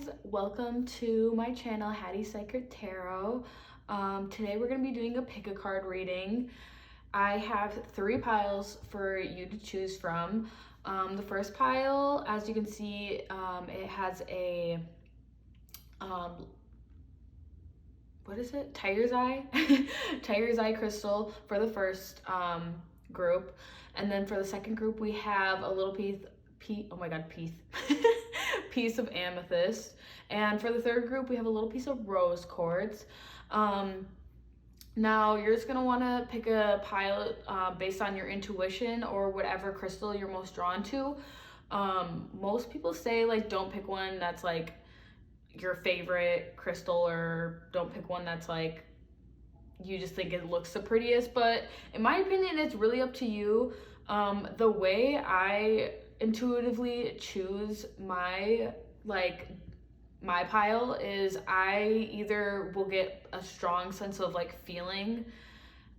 guys, welcome to my channel, Hattie's Sacred Tarot. Today we're going to be doing a pick a card reading. I have 3 piles for you to choose from. The first pile, as you can see, it has a, what is it? Tiger's Eye? Tiger's Eye crystal for the first group. And then for the second group, we have a little piece of amethyst. And for the third group, we have a little piece of rose quartz. Now you're just gonna wanna pick a pile based on your intuition or whatever crystal you're most drawn to. Most people say like don't pick one that's like your favorite crystal, or don't pick one that's like you just think it looks the prettiest, but in my opinion it's really up to you. The way I intuitively choose my pile is I either will get a strong sense of like feeling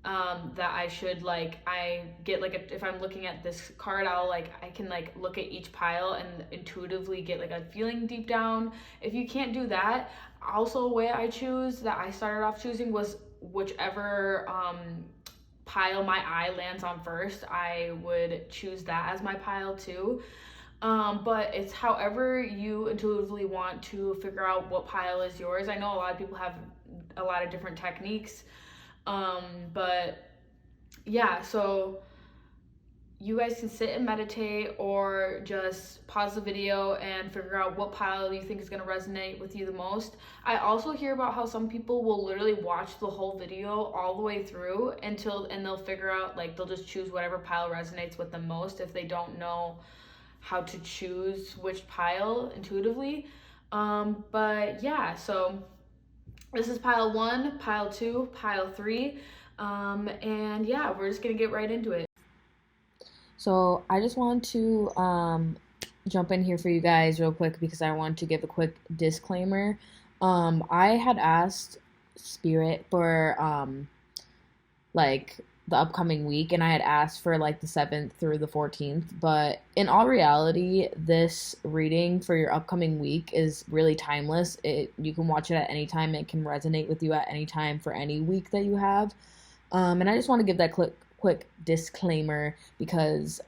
that I should I get if I'm looking at this card, I can look at each pile and intuitively get like a feeling deep down. If you can't do that, also a way I choose that I started off choosing was whichever pile my eye lands on first, I would choose that as my pile too. But it's however you intuitively want to figure out what pile is yours. I know a lot of people have a lot of different techniques, but yeah, so you guys can sit and meditate or just pause the video and figure out what pile you think is going to resonate with you the most. I also hear about how some people will literally watch the whole video all the way through and they'll figure out, they'll just choose whatever pile resonates with them most if they don't know how to choose which pile intuitively. But yeah, so this is pile 1, pile 2, pile 3, and yeah, we're just gonna get right into it. So I just want to jump in here for you guys real quick because I want to give a quick disclaimer. I had asked Spirit for the upcoming week, and I had asked for the 7th through the 14th, but in all reality, this reading for your upcoming week is really timeless. You can watch it at any time. It can resonate with you at any time for any week that you have. And I just want to give that quick disclaimer because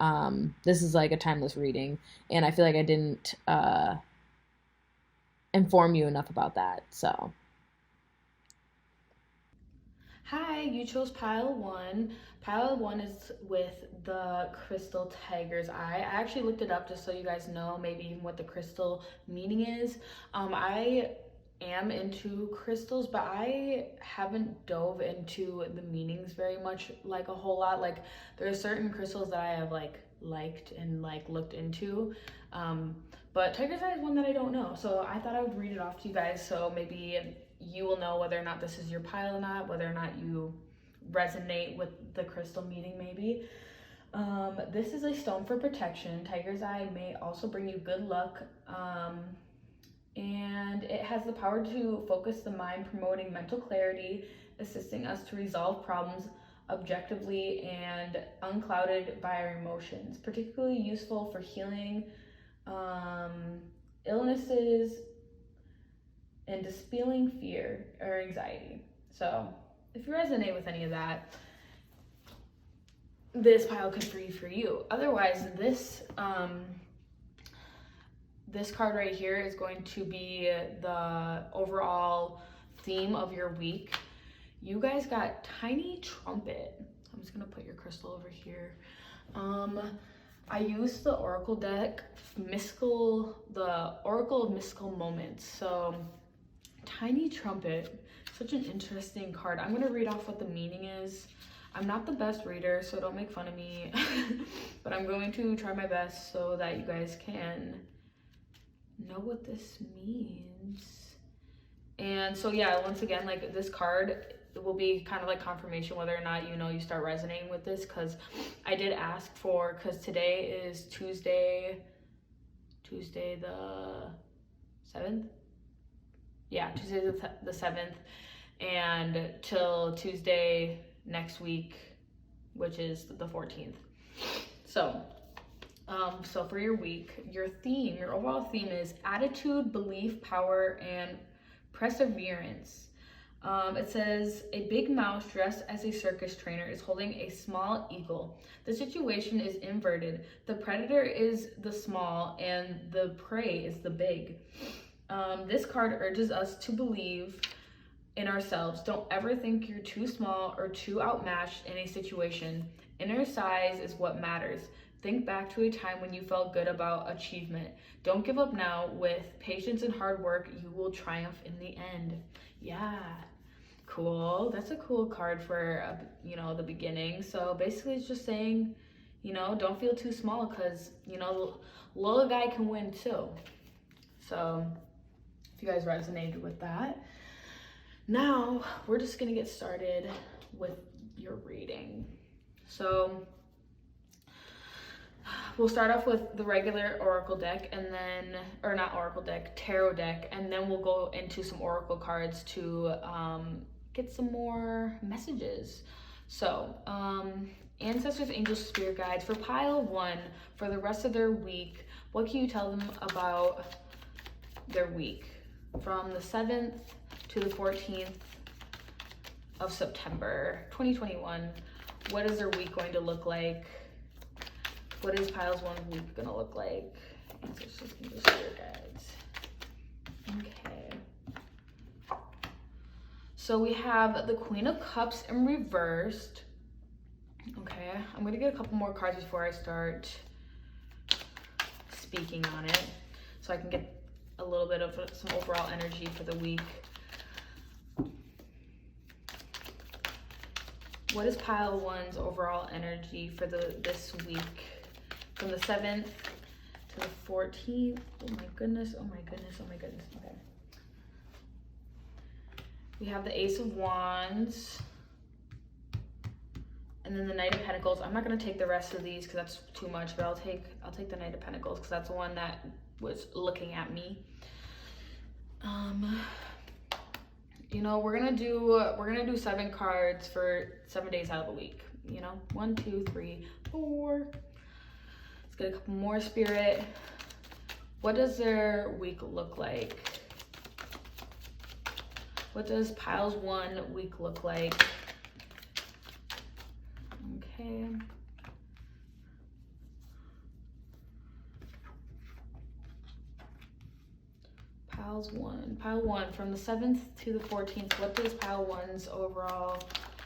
this is a timeless reading, and I feel like I didn't inform you enough about that. So hi, you chose pile 1. Pile 1 is with the crystal Tiger's Eye. I actually looked it up just so you guys know maybe even what the crystal meaning is. I am into crystals, but I haven't dove into the meanings very much, a whole lot. There are certain crystals that I have liked and looked into, but Tiger's Eye is one that I don't know, so I thought I would read it off to you guys so maybe you will know whether or not this is your pile or not, whether or not you resonate with the crystal meaning maybe. This is a stone for protection. Tiger's Eye may also bring you good luck, and it has the power to focus the mind, promoting mental clarity, assisting us to resolve problems objectively and unclouded by our emotions. Particularly useful for healing illnesses and dispelling fear or anxiety. So if you resonate with any of that, this pile could be for you. Otherwise, this card right here is going to be the overall theme of your week. You guys got Tiny Trumpet. I'm just gonna put your crystal over here. I used the Oracle deck, the Oracle of Mystical Moments. So Tiny Trumpet, such an interesting card. I'm gonna read off what the meaning is. I'm not the best reader, so don't make fun of me, but I'm going to try my best so that you guys can know what this means. And so yeah, once again, this card, it will be kind of confirmation whether or not you start resonating with this, because I did ask for, because today is Tuesday the 7th. Yeah, Tuesday the 7th, and till Tuesday next week, which is the 14th. So So for your week, your overall theme is attitude, belief, power, and perseverance. It says, a big mouse dressed as a circus trainer is holding a small eagle. The situation is inverted. The predator is the small and the prey is the big. This card urges us to believe in ourselves. Don't ever think you're too small or too outmatched in a situation. Inner size is what matters. Think back to a time when you felt good about achievement. Don't give up now. With patience and hard work, you will triumph in the end. Yeah, cool. That's a cool card for, the beginning. So basically it's just saying, don't feel too small because, little guy can win too. So if you guys resonated with that, now we're just gonna get started with your reading. So we'll start off with the regular oracle deck and then, or not oracle deck, tarot deck, and then we'll go into some oracle cards to get some more messages. So ancestors, angels, spirit guides for pile 1 for the rest of their week. What can you tell them about their week from the 7th to the 14th of September 2021? What is their week going to look like? What is piles 1 week gonna look like? Ancestors, angels, spirit guides. Okay. So we have the Queen of Cups in reversed. Okay, I'm gonna get a couple more cards before I start speaking on it, so I can get a little bit of some overall energy for the week. What is pile 1's overall energy for this week? From the 7th to the 14th. Oh my goodness, oh my goodness, oh my goodness. Okay. We have the Ace of Wands. And then the Knight of Pentacles. I'm not gonna take the rest of these because that's too much, but I'll take the Knight of Pentacles because that's the one that was looking at me. We're gonna do 7 cards for 7 days out of the week. 1, 2, 3, 4. Let's get a couple more, spirit. What does their week look like? What does piles 1 week look like? Okay. Pile 1 from the 7th to the 14th. What does pile 1's overall,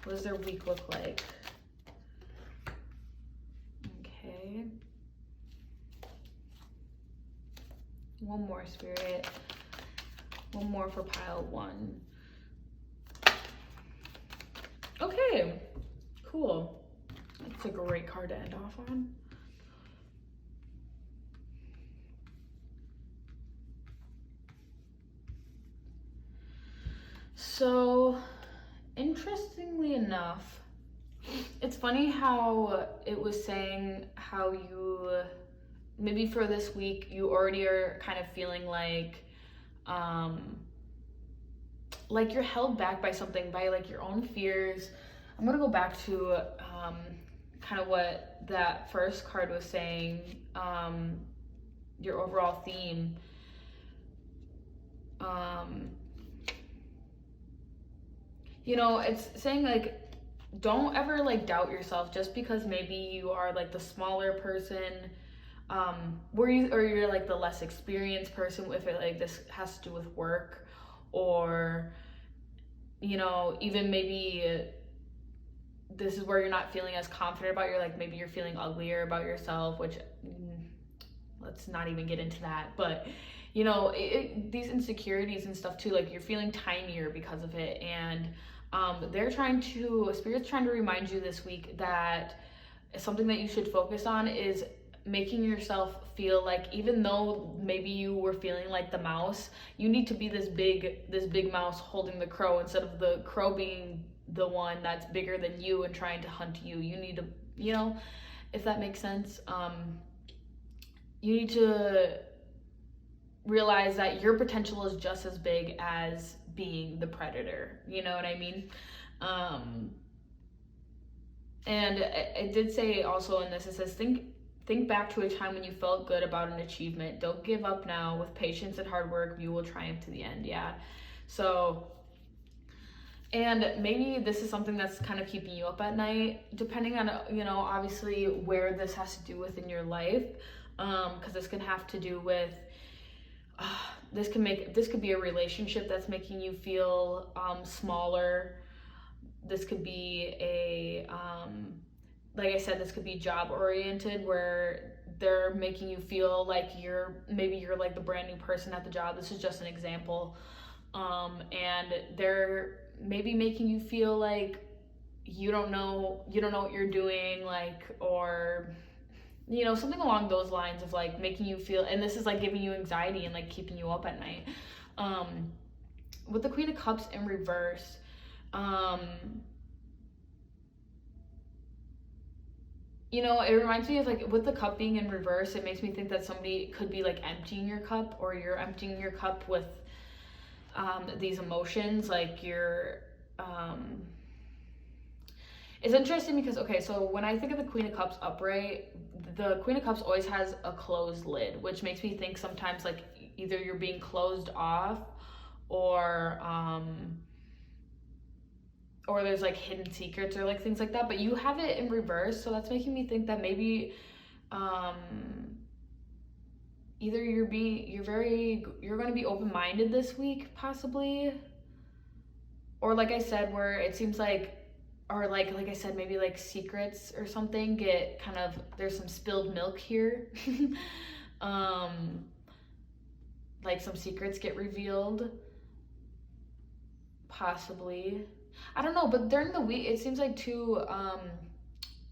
what does their week look like? Okay. One more, spirit. One more for pile 1. Okay, cool. That's a great card to end off on. So, interestingly enough, it's funny how it was saying how you, maybe for this week, you already are kind of feeling like you're held back by something, by like your own fears. I'm gonna go back to kind of what that first card was saying, your overall theme. It's saying like, don't ever like doubt yourself just because maybe you are like the smaller person, or you're like the less experienced person, if it like this has to do with work, or even maybe this is where you're not feeling as confident about maybe you're feeling uglier about yourself, which let's not even get into that. But these insecurities and stuff too, like you're feeling tinier because of it, and Spirit's trying to remind you this week that something that you should focus on is making yourself feel like, even though maybe you were feeling like the mouse, you need to be this big mouse holding the crow, instead of the crow being the one that's bigger than you and trying to hunt you. You need to, if that makes sense, you need to realize that your potential is just as big as being the predator. You know what I mean? And it did say also in this, it says, think Think back to a time when you felt good about an achievement. Don't give up now. With patience and hard work, you will triumph to the end. Yeah. So, and maybe this is something that's kind of keeping you up at night, depending on, obviously where this has to do with in your life. Because this can have to do with, this could be a relationship that's making you feel smaller. This could be like I said, this could be job oriented, where they're making you feel like you're like the brand new person at the job. This is just an example. And they're maybe making you feel like you don't know what you're doing, like, or something along those lines of like making you feel, and this is like giving you anxiety and like keeping you up at night. With the Queen of Cups in reverse, it reminds me of like with the cup being in reverse, it makes me think that somebody could be like emptying your cup, or you're emptying your cup with these emotions, like you're it's interesting because, okay, so when I think of the Queen of Cups upright, the Queen of Cups always has a closed lid, which makes me think sometimes like either you're being closed off, or there's like hidden secrets or like things like that, but you have it in reverse, so that's making me think that maybe either you're going to be open-minded this week, possibly, or like I said, where it seems like, or like I said, maybe like secrets or something get kind of, there's some spilled milk here. Like some secrets get revealed, possibly. I don't know, but during the week, it seems like too,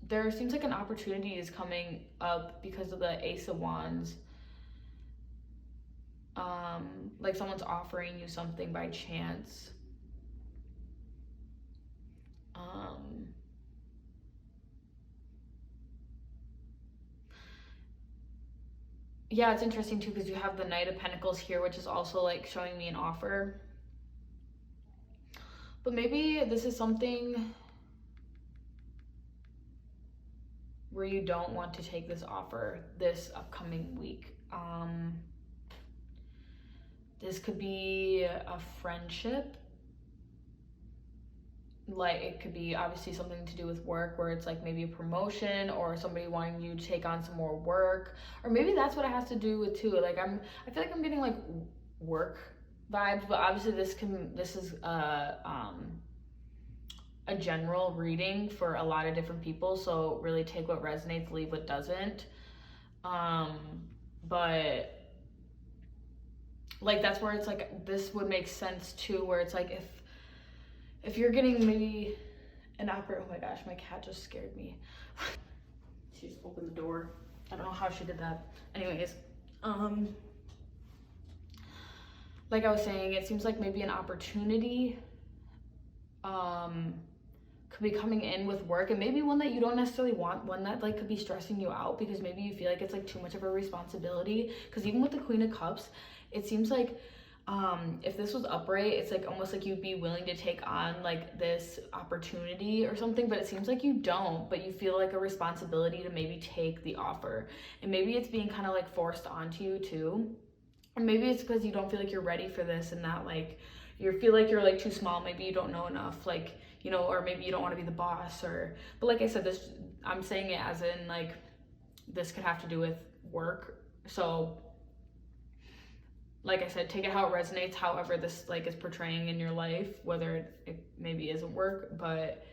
there seems like an opportunity is coming up because of the Ace of Wands. Like someone's offering you something by chance. Yeah, it's interesting too because you have the Knight of Pentacles here, which is also like showing me an offer. But maybe this is something where you don't want to take this offer this upcoming week. This could be a friendship. Like it could be obviously something to do with work, where it's like maybe a promotion or somebody wanting you to take on some more work, or maybe that's what it has to do with too. Like I feel like I'm getting like work vibes, but obviously this is a general reading for a lot of different people, so really take what resonates, leave what doesn't. But like that's where it's like this would make sense too, where it's like if you're getting maybe an opera. Oh my gosh, my cat just scared me. She just opened the door. I don't know how she did that. Anyways, like I was saying, it seems like maybe an opportunity could be coming in with work, and maybe one that you don't necessarily want, one that like could be stressing you out because maybe you feel like it's like too much of a responsibility. Because even with the Queen of Cups, it seems like if this was upright, it's like almost like you'd be willing to take on like this opportunity or something, but it seems like you don't, but you feel like a responsibility to maybe take the offer, and maybe it's being kind of like forced onto you too, or maybe it's because you don't feel like you're ready for this, and that like you feel like you're like too small, maybe you don't know enough, like or maybe you don't want to be the boss, but like I said, this, I'm saying it as in like this could have to do with work. So like I said, take it how it resonates, however this like is portraying in your life, whether it maybe isn't work, but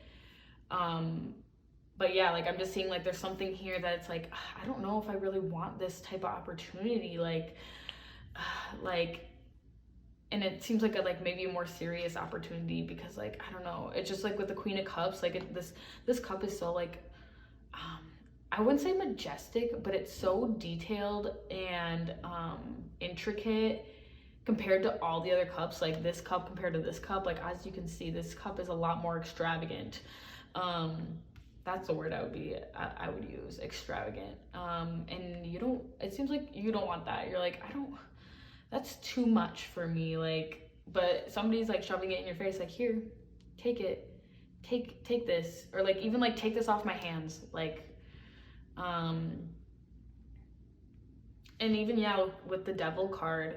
yeah, like I'm just seeing like there's something here that it's like, I don't know if I really want this type of opportunity, like and it seems like maybe a more serious opportunity, because like I don't know, it's just like with the Queen of Cups, like this cup is so like I wouldn't say majestic, but it's so detailed and intricate compared to all the other cups. Like this cup compared to this cup, like as you can see, this cup is a lot more extravagant. That's the word I would use, extravagant. And it seems like you don't want that. You're like, that's too much for me. Like, but somebody's like shoving it in your face, like, here, take it, take this, or like even like take this off my hands, like And even, yeah, with the devil card,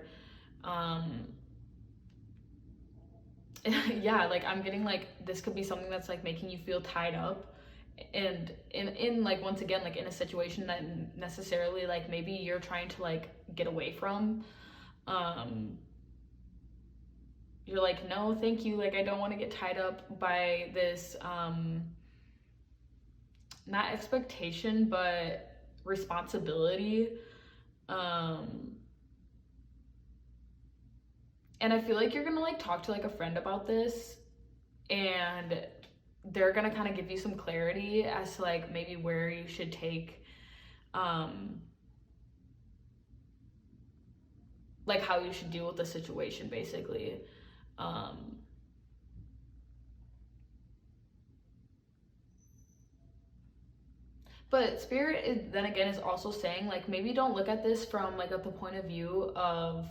yeah, like I'm getting like this could be something that's like making you feel tied up, and in like once again like in a situation that necessarily like maybe you're trying to like get away from. um you're like, no thank you, like I don't want to get tied up by this not expectation but responsibility. um and I feel like you're gonna like talk to like a friend about this, and they're gonna kind of give you some clarity as to like maybe where you should take um like how you should deal with the situation basically. um but spirit is, then again, is also saying like maybe don't look at this from like at the point of view of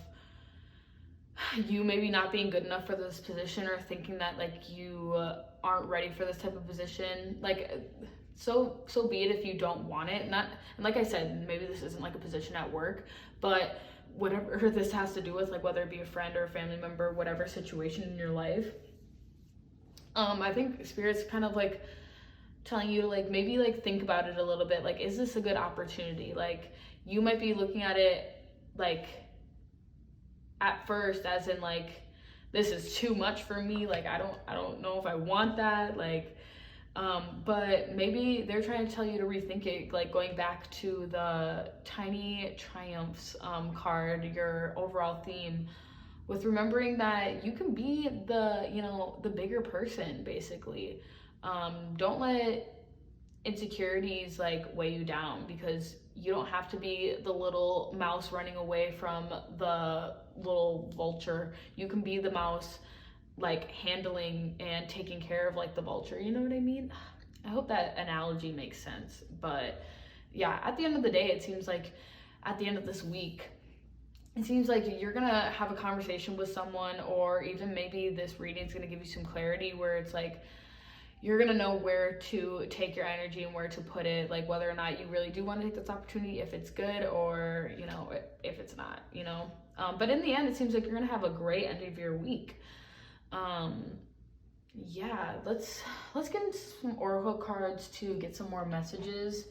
you maybe not being good enough for this position, or thinking that like you aren't ready for this type of position. Like so be it if you don't want it. Not, and like I said, maybe this isn't like a position at work, but whatever this has to do with, like whether it be a friend or a family member, whatever situation in your life, I think spirit's kind of like telling you to like maybe like think about it a little bit. Like, is this a good opportunity? Like, you might be looking at it like at first as in like, this is too much for me, like I don't know if I want that, like but maybe they're trying to tell you to rethink it, like going back to the tiny triumphs card, your overall theme, with remembering that you can be the, you know, the bigger person basically. Don't let insecurities like weigh you down, because you don't have to be the little mouse running away from the little vulture. You can be the mouse like handling and taking care of like the vulture, you know what I mean? I hope that analogy makes sense. But yeah, at the end of the day, it seems like at the end of this week, it seems like you're gonna have a conversation with someone, or even maybe this reading is gonna give you some clarity where it's like you're gonna know where to take your energy and where to put it, like whether or not you really do want to take this opportunity, if it's good, or you know, if it's not, you know. But in the end, it seems like you're gonna have a great end of your week. Yeah, let's get into some oracle cards to get some more messages.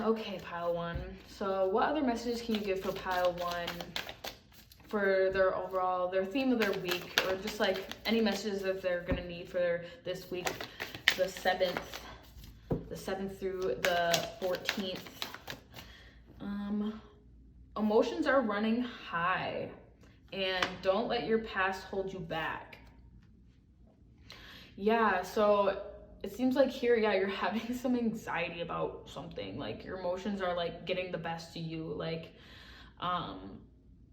Okay, pile one. So what other messages can you give for pile one for their overall, their theme of their week, or just like any messages that they're gonna need for this week, the 7th through the 14th? Emotions are running high, and don't let your past hold you back. Yeah, so it seems like here, yeah, you're having some anxiety about something, like your emotions are like getting the best of you, like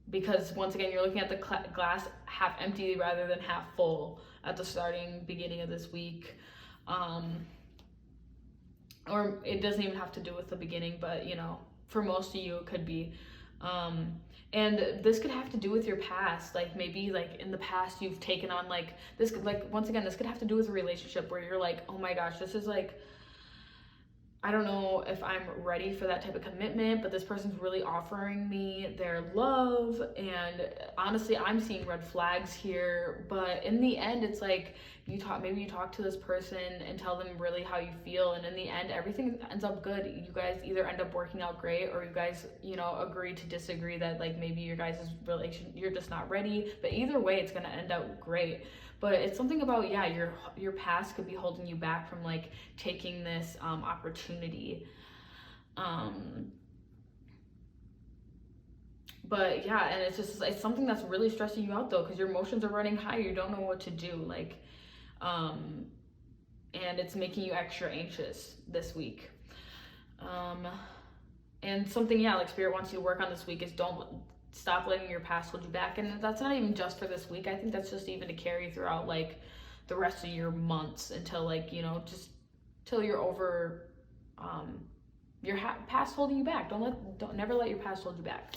because once again, you're looking at the glass half empty rather than half full at the beginning of this week. Or it doesn't even have to do with the beginning, but you know, for most of you it could be. And this could have to do with your past, like maybe like in the past you've taken on like this, like once again, this could have to do with a relationship where you're like, oh my gosh, this is like, I don't know if I'm ready for that type of commitment, but this person's really offering me their love, and honestly, I'm seeing red flags here. But in the end, it's like maybe you talk to this person and tell them really how you feel, and in the end, everything ends up good. You guys either end up working out great, or you guys, you know, agree to disagree that like maybe your guys' relation, you're just not ready. But either way, it's gonna end up great. But it's something about, yeah, your past could be holding you back from like taking this opportunity. But yeah, and it's something that's really stressing you out though, because your emotions are running high, you don't know what to do, like and it's making you extra anxious this week. And something, yeah, like spirit wants you to work on this week is don't stop letting your past hold you back. And that's not even just for this week. I think that's just even to carry throughout like the rest of your months, until like, you know, just till you're over your past holding you back. Never let your past hold you back.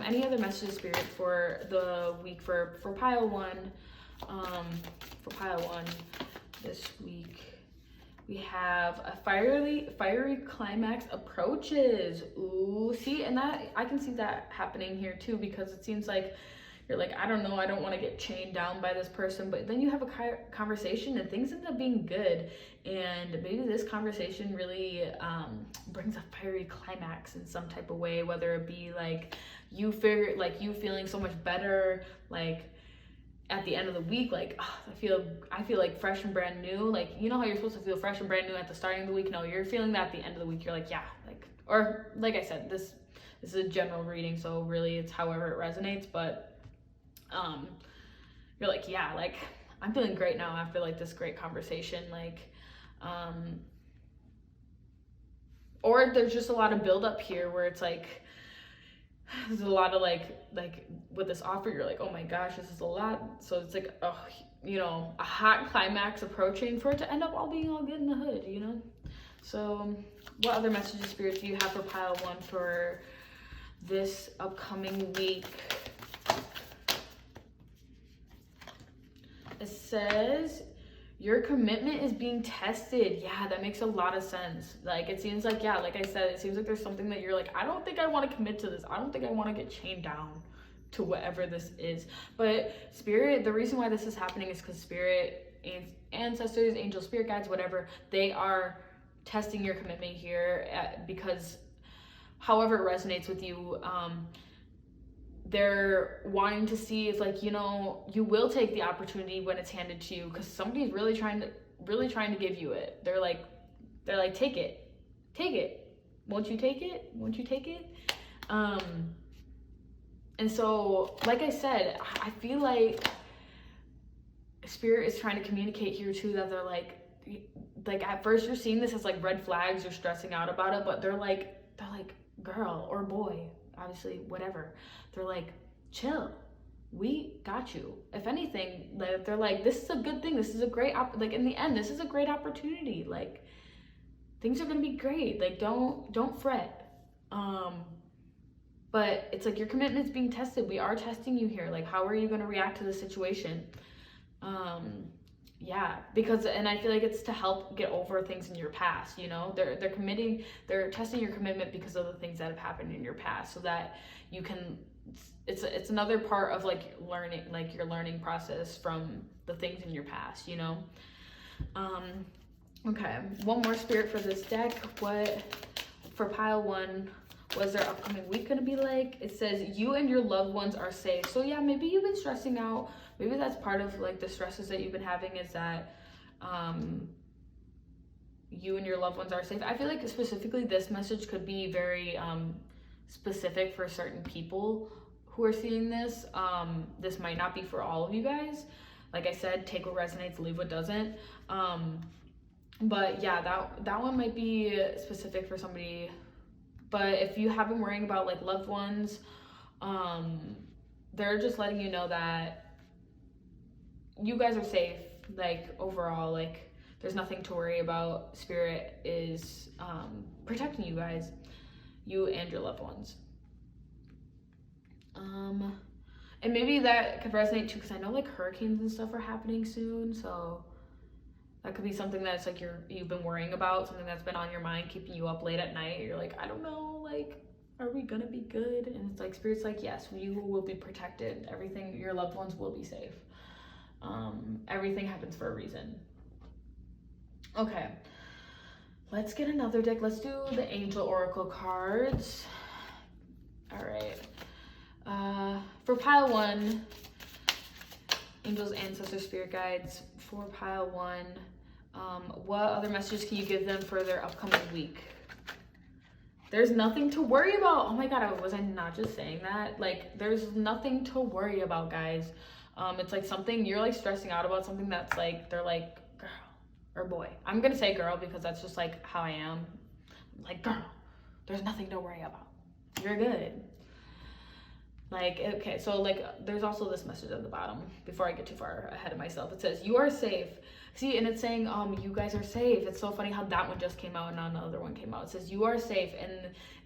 Any other messages, spirit, for the week for pile one? For pile one this week. We have a fiery climax approaches. Ooh, see, and that I can see that happening here too, because it seems like you're like, I don't know, I don't want to get chained down by this person, but then you have a conversation and things end up being good, and maybe this conversation really brings a fiery climax in some type of way, whether it be like you feeling so much better, like at the end of the week, like, oh, I feel like fresh and brand new. Like, you know how you're supposed to feel fresh and brand new at the starting of the week? No, you're feeling that at the end of the week. You're like, yeah, like, or like I said, this is a general reading, so really it's however it resonates, but you're like, yeah, like I'm feeling great now after like this great conversation, like or there's just a lot of buildup here where it's like there's a lot of like with this offer, you're like, oh my gosh, this is a lot. So it's like, oh, you know, a hot climax approaching for it to end up all being all good in the hood, you know. So what other messages, Spirit, do you have for pile 1 for this upcoming week? It says your commitment is being tested. Yeah, that makes a lot of sense. Like, it seems like, yeah, like I said, it seems like there's something that you're like, I don't think I want to commit to this. I don't think I want to get chained down to whatever this is. But Spirit, the reason why this is happening is because Spirit, ancestors, angel, spirit guides, whatever, they are testing your commitment here because however it resonates with you, they're wanting to see if, like, you know, you will take the opportunity when it's handed to you, because somebody's really trying to give you it. They're like take it, won't you take it? And so, like I said, I feel like Spirit is trying to communicate here too, that they're like at first you're seeing this as like red flags, you're stressing out about it, but they're like girl or boy, obviously, whatever, they're like, chill, we got you. If anything, like, they're like, this is a good thing, this is a great like in the end, this is a great opportunity, like things are gonna be great, like don't fret. But it's like your commitment is being tested. We are testing you here. Like, how are you gonna react to the situation? Yeah, because, and I feel like it's to help get over things in your past, you know. They're testing your commitment because of the things that have happened in your past, so that you can, it's another part of like learning, like your learning process from the things in your past, you know. Okay, one more, Spirit, for this deck. What for pile 1, what's their upcoming week gonna be like? It says you and your loved ones are safe. So yeah, maybe you've been stressing out. Maybe that's part of like the stresses that you've been having, is that you and your loved ones are safe. I feel like specifically this message could be very specific for certain people who are seeing this. This might not be for all of you guys. Like I said, take what resonates, leave what doesn't. But yeah, that one might be specific for somebody. But if you have been worrying about like loved ones, they're just letting you know that you guys are safe. Like, overall, like, there's nothing to worry about. Spirit is protecting you guys, you and your loved ones. And maybe that could resonate too, because I know like hurricanes and stuff are happening soon, so that could be something that's like you've been worrying about, something that's been on your mind, keeping you up late at night. You're like, I don't know, like, are we gonna be good? And it's like Spirit's like, yes, you will be protected. Everything, your loved ones will be safe. Everything happens for a reason. Okay, let's get another deck. Let's do the Angel Oracle cards. All right. For pile 1, angels, ancestors, spirit guides. For pile 1, what other messages can you give them for their upcoming week? There's nothing to worry about. Oh my god, was I not just saying that? Like, there's nothing to worry about, guys. It's like something you're like stressing out about, something that's like, they're like, girl or boy. I'm gonna say girl because that's just like how I am. Like, girl, there's nothing to worry about. You're good. Like, okay, so like there's also this message at the bottom before I get too far ahead of myself. It says, you are safe. See, and it's saying, you guys are safe. It's so funny how that one just came out and not another one came out. It says, you are safe,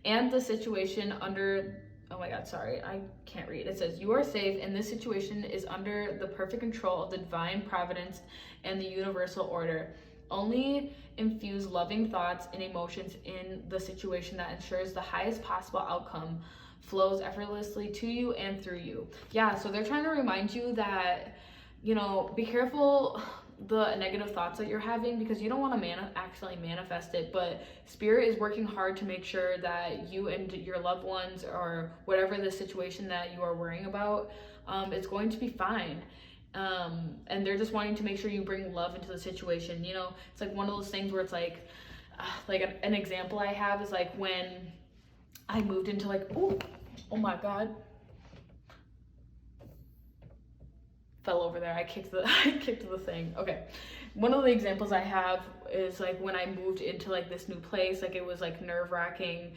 and the situation under, oh my god, sorry, I can't read. It says, you are safe, and this situation is under the perfect control of the divine providence and the universal order. Only infuse loving thoughts and emotions in the situation that ensures the highest possible outcome flows effortlessly to you and through you. Yeah, so they're trying to remind you that, be careful the negative thoughts that you're having, because you don't want to actually manifest it, but spirit is working hard to make sure that you and your loved ones, or whatever the situation that you are worrying about, it's going to be fine. And they're just wanting to make sure you bring love into the situation. It's like one of those things where it's like an example I have is like when I moved into oh my god, fell over there. I kicked the thing. Okay. One of the examples I have is like when I moved into like this new place, like it was like nerve-wracking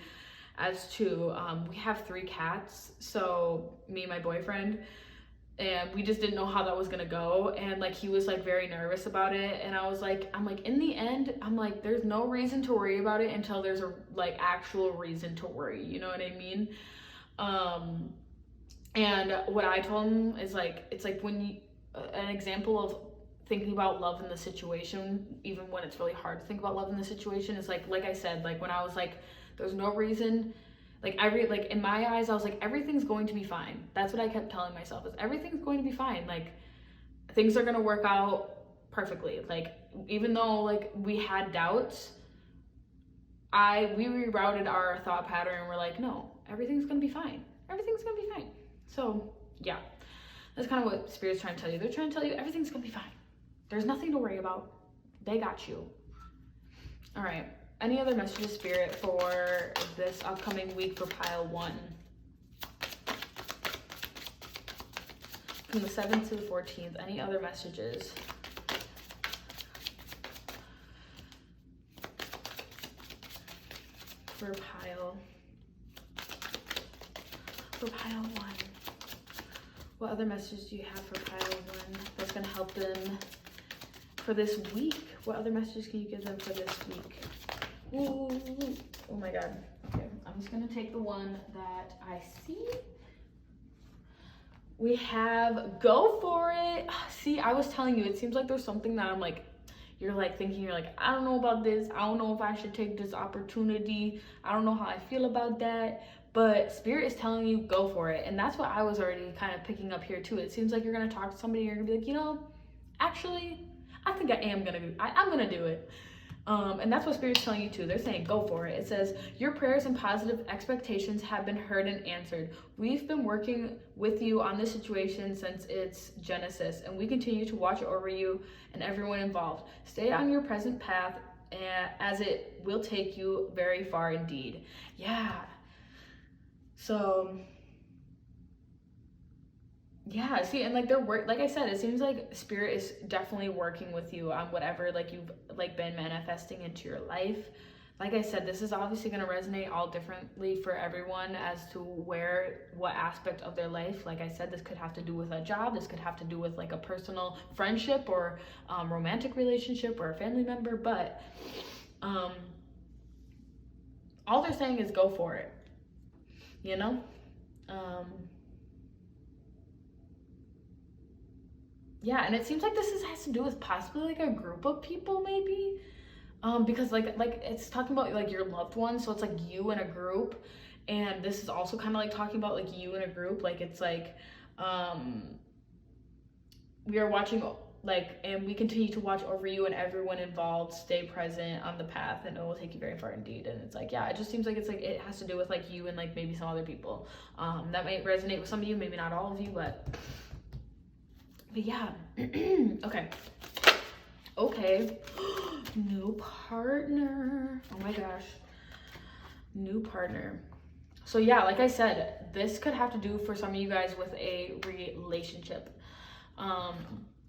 as to we have 3 cats, so me and my boyfriend, and we just didn't know how that was gonna go, and like he was like very nervous about it, and I'm like in the end, I'm like, there's no reason to worry about it until there's a like actual reason to worry, you know what I mean? And what I told him is like, it's like when you, an example of thinking about love in the situation, even when it's really hard to think about love in the situation, is like I said, like when I was like, there's no reason, like in my eyes, I was like, everything's going to be fine. That's what I kept telling myself, is everything's going to be fine. Like things are going to work out perfectly. Like even though like we had doubts, we rerouted our thought pattern, and we're like, no, everything's going to be fine. Everything's going to be fine. So yeah, that's kind of what Spirit's trying to tell you. They're trying to tell you everything's gonna be fine. There's nothing to worry about. They got you. All right. Any other messages, Spirit, for this upcoming week for pile 1? From the 7th to the 14th, any other messages? For pile 1. What other messages do you have for pile 1 that's going to help them for this week? What other messages can you give them for this week? Ooh, oh my god. Okay, I'm just going to take the one that I see. We have go for it. See, I was telling you, it seems like there's something that I'm like, you're like thinking, you're like, I don't know about this. I don't know if I should take this opportunity. I don't know how I feel about that. But Spirit is telling you, go for it. And that's what I was already kind of picking up here too. It seems like you're going to talk to somebody, you're going to be like, actually, I think I'm going to do it. And that's what Spirit's telling you too. They're saying, go for it. It says, your prayers and positive expectations have been heard and answered. We've been working with you on this situation since its genesis, and we continue to watch over you and everyone involved. Stay on your present path, as it will take you very far indeed. Yeah. So yeah, see, and like like I said, it seems like Spirit is definitely working with you on whatever like you've like been manifesting into your life. Like I said, this is obviously going to resonate all differently for everyone as to what aspect of their life. Like I said, this could have to do with a job, this could have to do with like a personal friendship or romantic relationship or a family member, but all they're saying is go for it. Yeah, and it seems like this has to do with possibly like a group of people, maybe, because like it's talking about like your loved ones, so it's like you in a group, and this is also kind of like talking about like you in a group. Like it's like we are watching, like, and we continue to watch over you and everyone involved. Stay present on the path, and it will take you very far indeed. And it's like, yeah, it just seems like it's like it has to do with like you and like maybe some other people. That might resonate with some of you, maybe not all of you, but yeah. Okay. New partner. Oh my gosh. New partner. So yeah, like I said, this could have to do for some of you guys with a relationship.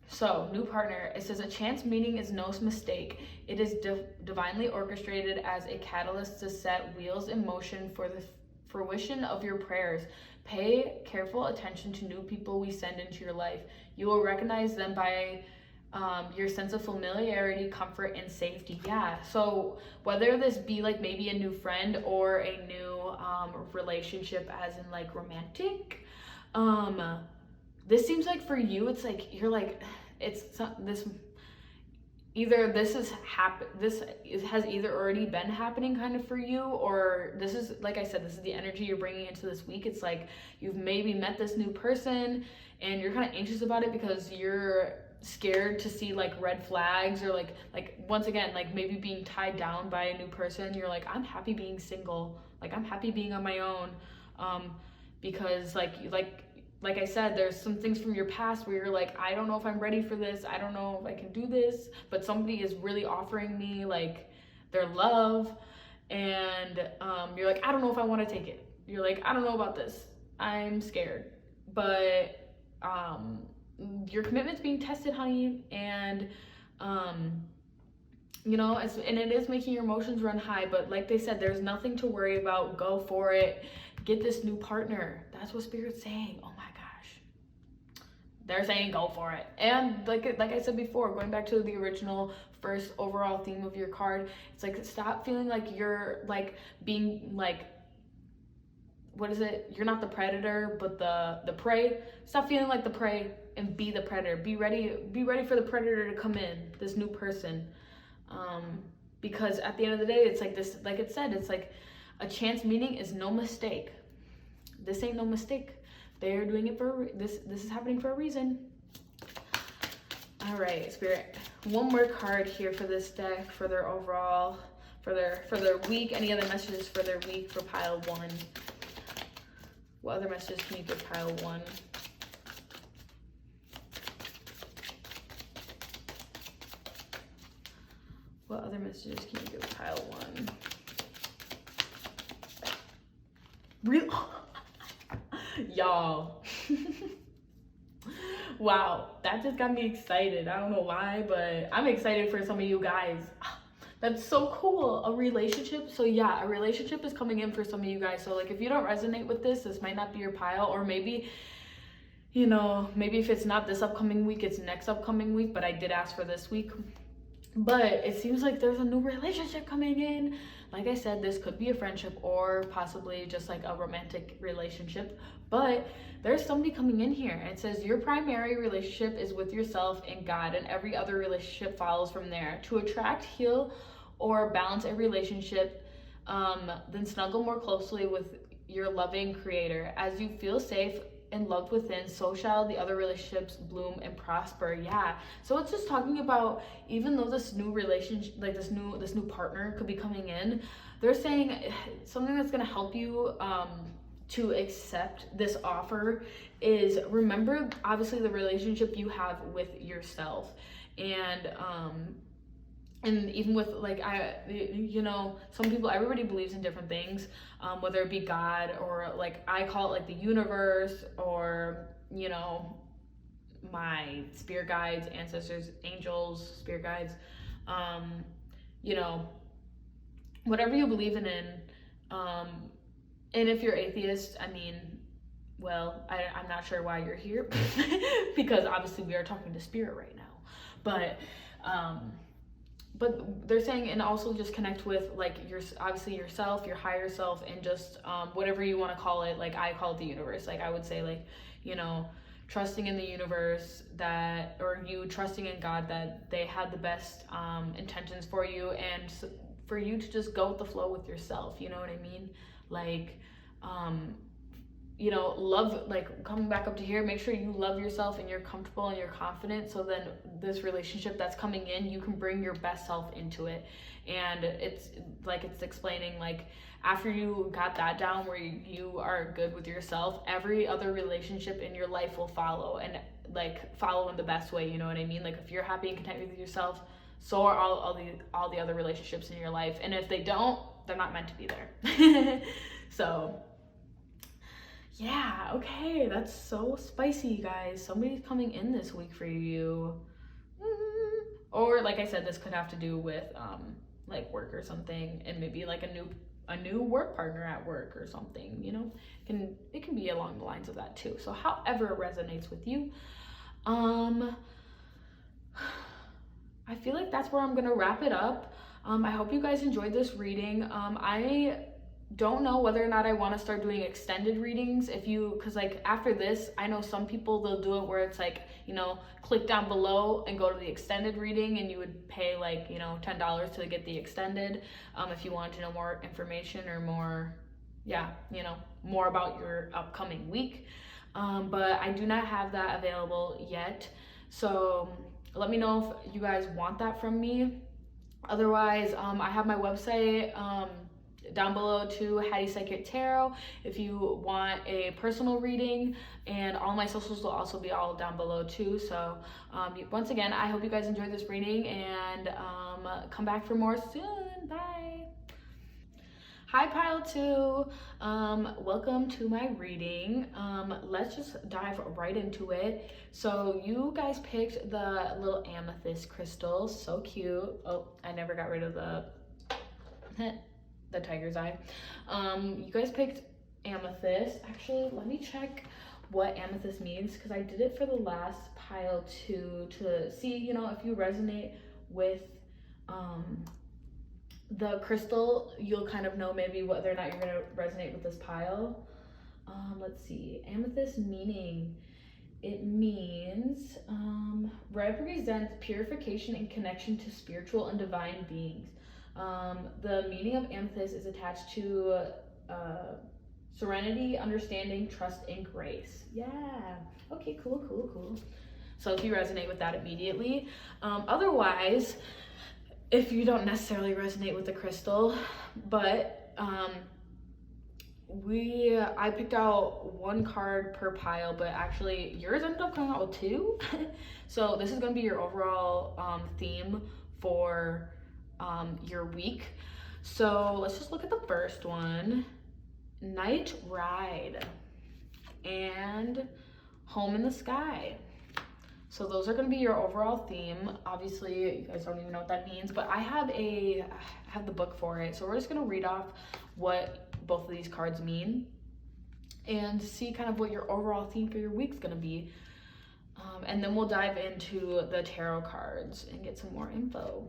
So, new partner, it says a chance meeting is no mistake. It is divinely orchestrated as a catalyst to set wheels in motion for the fruition of your prayers. Pay careful attention to new people we send into your life. You will recognize them by your sense of familiarity, comfort, and safety. Yeah, so whether this be like maybe a new friend or a new relationship, as in like romantic, this seems like for you, it's like you're like, it's this, either this has either already been happening kind of for you, or this is, like I said, this is the energy you're bringing into this week. It's like you've maybe met this new person and you're kind of anxious about it because you're scared to see like red flags, or like once again, like maybe being tied down by a new person. You're like, I'm happy being single, like I'm happy being on my own, because like I said, there's some things from your past where you're like, I don't know if I'm ready for this, I don't know if I can do this, but somebody is really offering me like their love, and you're like, I don't know if I want to take it. You're like, I don't know about this, I'm scared. But your commitment's being tested, honey, and and it is making your emotions run high, but like they said, there's nothing to worry about. Go for it. Get this new partner. That's what Spirit's saying. Oh my gosh. They're saying go for it. And like I said before, going back to the original first overall theme of your card, it's like, stop feeling like you're like being like, what is it? You're not the predator, but the prey. Stop feeling like the prey and be the predator. Be ready for the predator to come in, this new person. Because at the end of the day, it's like this, like it said, it's like a chance meeting is no mistake. This ain't no mistake. They're doing it for this is happening for a reason. All right, Spirit. One more card here for this deck, for their overall, for their week. Any other messages for their week for pile 1? What other messages can you give pile 1? What other messages can you give pile 1? Really? Y'all. Wow, that just got me excited. I don't know why, but I'm excited for some of you guys. That's so cool. A relationship. So yeah, a relationship is coming in for some of you guys. So like if you don't resonate with this might not be your pile, or maybe, maybe if it's not this upcoming week, it's next upcoming week, but I did ask for this week. But it seems like there's a new relationship coming in. Like I said, this could be a friendship or possibly just like a romantic relationship. But there's somebody coming in here. It says your primary relationship is with yourself and God, and every other relationship follows from there. To attract, heal, or balance a relationship, then snuggle more closely with your loving creator. As you feel safe and loved within, so shall the other relationships bloom and prosper. Yeah, so it's just talking about, even though this new relationship, like this new partner could be coming in, they're saying something that's going to help you to accept this offer is, remember obviously the relationship you have with yourself, and even with like some people, everybody believes in different things, whether it be God, or like I call it like the universe, or my spirit guides, ancestors, angels, spirit guides, whatever you believe in. And if you're atheist, I mean, well, I'm not sure why you're here because obviously we are talking to spirit right now, but they're saying, and also just connect with like obviously yourself, your higher self, and just whatever you want to call it. Like I call it the universe. Like I would say, like, trusting in the universe, that, or you trusting in God, that they had the best intentions for you, and for you to just go with the flow with yourself. You know what I mean? Like love, like coming back up to here, make sure you love yourself and you're comfortable and you're confident, so then this relationship that's coming in, you can bring your best self into it. And it's like, it's explaining, like, after you got that down where you are good with yourself, every other relationship in your life will follow, and like follow in the best way. You know what I mean? Like if you're happy and content with yourself, so are all the other relationships in your life. And if they don't, they're not meant to be there. So yeah, okay, that's so spicy, you guys. Somebody's coming in this week for you. Or like I said, this could have to do with like work or something, and maybe like a new work partner at work or something, it can be along the lines of that too. So however it resonates with you. I feel like that's where I'm gonna wrap it up. I hope you guys enjoyed this reading. don't know whether or not I want to start doing extended readings. Because like after this, I know some people, they'll do it where it's like, click down below and go to the extended reading, and you would pay like, $10 to get the extended, if you want to know more information or more, more about your upcoming week. But I do not have that available yet. So let me know if you guys want that from me. Otherwise, I have my website, down below too, Hattie Psychic Tarot, if you want a personal reading, and all my socials will also be all down below too. So once again, I hope you guys enjoyed this reading, and come back for more soon. Bye. Hi Pile 2, welcome to my reading. Let's just dive right into it. So you guys picked the little amethyst crystal, so cute. Oh, I never got rid of the tiger's eye. You guys picked amethyst. Actually, let me check what amethyst means, because I did it for the last pile too, to see, if you resonate with the crystal, you'll kind of know maybe whether or not you're going to resonate with this pile. Let's see, amethyst meaning. It means represents purification and connection to spiritual and divine beings. The meaning of amethyst is attached to serenity, understanding, trust, and grace. Yeah. Okay, cool. So if you resonate with that immediately. Otherwise, if you don't necessarily resonate with the crystal, but I picked out one card per pile, but actually yours ended up coming out with two. So this is going to be your overall theme for your week. So let's just look at the first one. Night Ride and Home in the Sky. So those are going to be your overall theme. Obviously, you guys don't even know what that means, but I have the book for it. So we're just going to read off what both of these cards mean and see kind of what your overall theme for your week's going to be. And then we'll dive into the tarot cards and get some more info.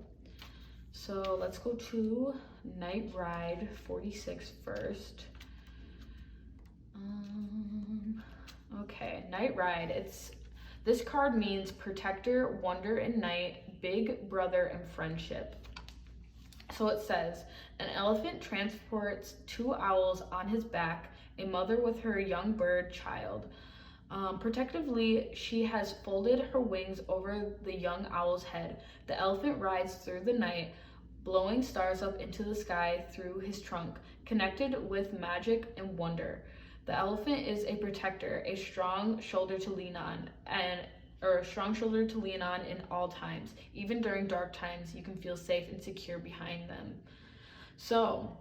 So let's go to Night Ride 46 first. Okay, Night Ride. This card means protector, wonder and night, big brother, and friendship. So it says, an elephant transports two owls on his back, a mother with her young bird child. Protectively, she has folded her wings over the young owl's head. The elephant rides through the night, blowing stars up into the sky through his trunk, connected with magic and wonder. The elephant is a protector, a strong shoulder to lean on, in all times. Even during dark times, you can feel safe and secure behind them. So,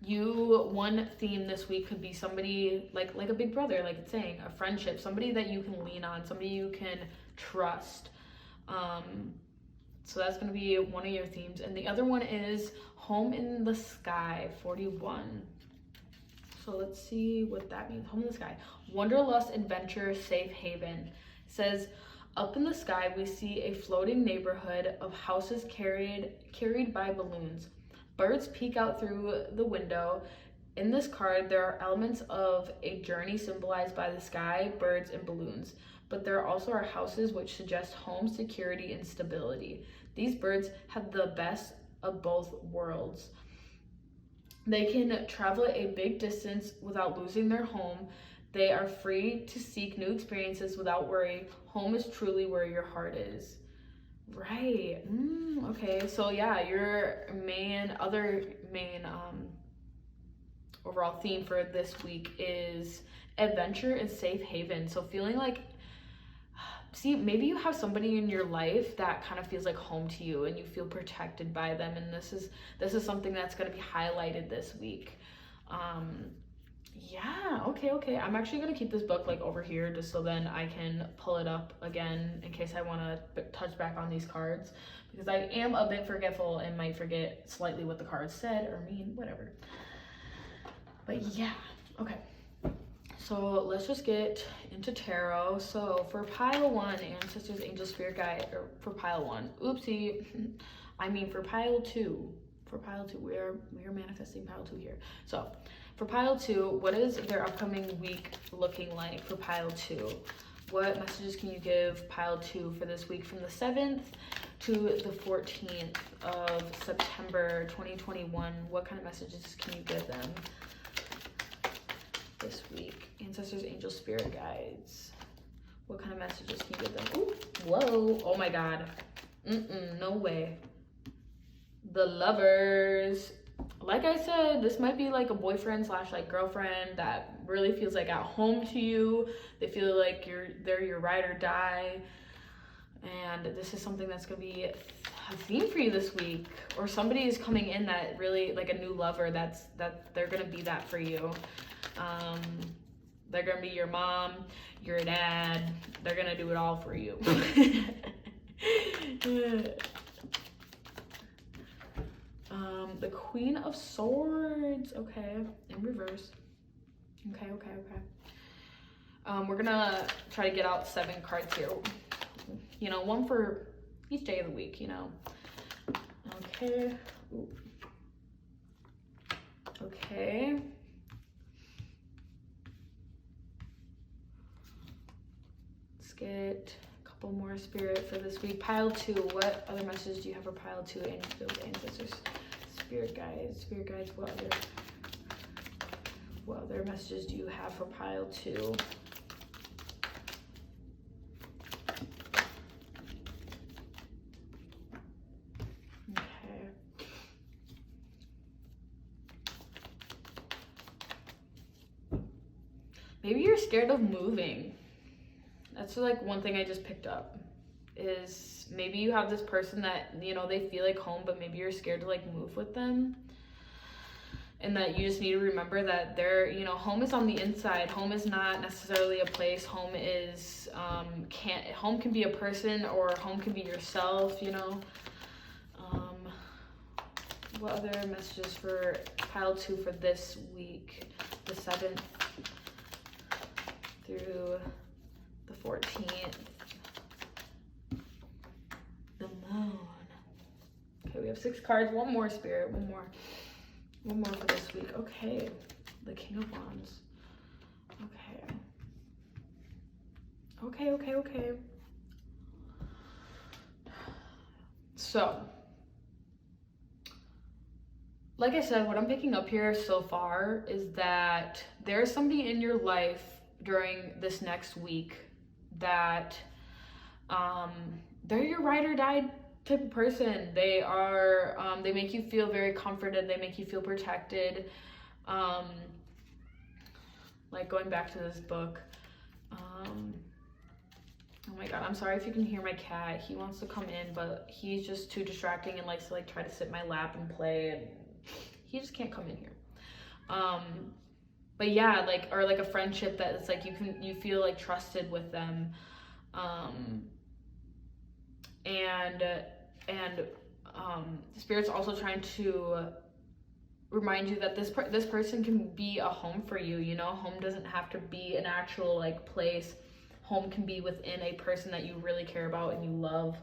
one theme this week could be somebody like a big brother, like it's saying, a friendship, somebody that you can lean on, somebody you can trust. So that's going to be one of your themes. And the other one is Home in the Sky 41. So let's see what that means. Home in the Sky. Wanderlust, adventure, safe haven. It says, up in the sky, we see a floating neighborhood of houses carried by balloons. Birds peek out through the window. In this card, there are elements of a journey symbolized by the sky, birds, and balloons. But there also are houses which suggest home, security, and stability. These birds have the best of both worlds. They can travel a big distance without losing their home. They are free to seek new experiences without worry. Home is truly where your heart is. Right. Okay. So yeah, your other main overall theme for this week is adventure and safe haven. So feeling like, maybe you have somebody in your life that kind of feels like home to you and you feel protected by them, and this is something that's going to be highlighted this week. Yeah, okay. I'm actually going to keep this book like over here just so then I can pull it up again in case I want to touch back on these cards, because I am a bit forgetful and might forget slightly what the cards said or mean, whatever. But yeah, okay. So let's just get into tarot. So for pile 1, Ancestors, Angel, Spirit Guide, or for pile 1, oopsie, I mean for pile 2, for pile 2, we are manifesting pile 2 here. So for pile 2, what is their upcoming week looking like for pile 2? What messages can you give pile 2 for this week from the 7th to the 14th of September 2021? What kind of messages can you give them this week? Ancestors, angels, spirit guides. What kind of messages can you give them? Ooh, whoa, oh my God. No way. The Lovers. Like I said, this might be like a boyfriend slash like girlfriend that really feels like at home to you. They feel like they're your ride or die. And this is something that's gonna be a theme for you this week. Or somebody is coming in that really, like a new lover that they're gonna be that for you. They're gonna be your mom, your dad. They're gonna do it all for you. The Queen of Swords. Okay, in reverse. Okay. We're gonna try to get out 7 cards here. You know, 1 for each day of the week, you know. Okay. Ooh. Okay. Let's get a couple more spirit for this week. Pile 2. What other message do you have for pile 2? Angels, ancestors, spirit guides, what other messages do you have for pile 2? Okay. Maybe you're scared of moving. That's like one thing I just picked up, is maybe you have this person that, you know, they feel like home, but maybe you're scared to like move with them. And that you just need to remember that you know, home is on the inside. Home is not necessarily a place. Home is, home can be a person, or home can be yourself, you know. What other messages for pile 2 for this week, the 7th through the 14th? The moon. Okay, we have 6 cards. One more spirit. One more for this week. Okay, the King of Wands. Okay. So, like I said, what I'm picking up here so far is that there's somebody in your life during this next week that they're your ride or die type of person. They are, they make you feel very comforted. They make you feel protected. Like going back to this book. Oh my God, I'm sorry if you can hear my cat. He wants to come in, but he's just too distracting and likes to like try to sit in my lap and play, and he just can't come in here. But yeah, like, or like a friendship that it's like you feel like trusted with them. The Spirit's also trying to remind you that this person can be a home for you. You know, home doesn't have to be an actual like place. Home can be within a person that you really care about and you love.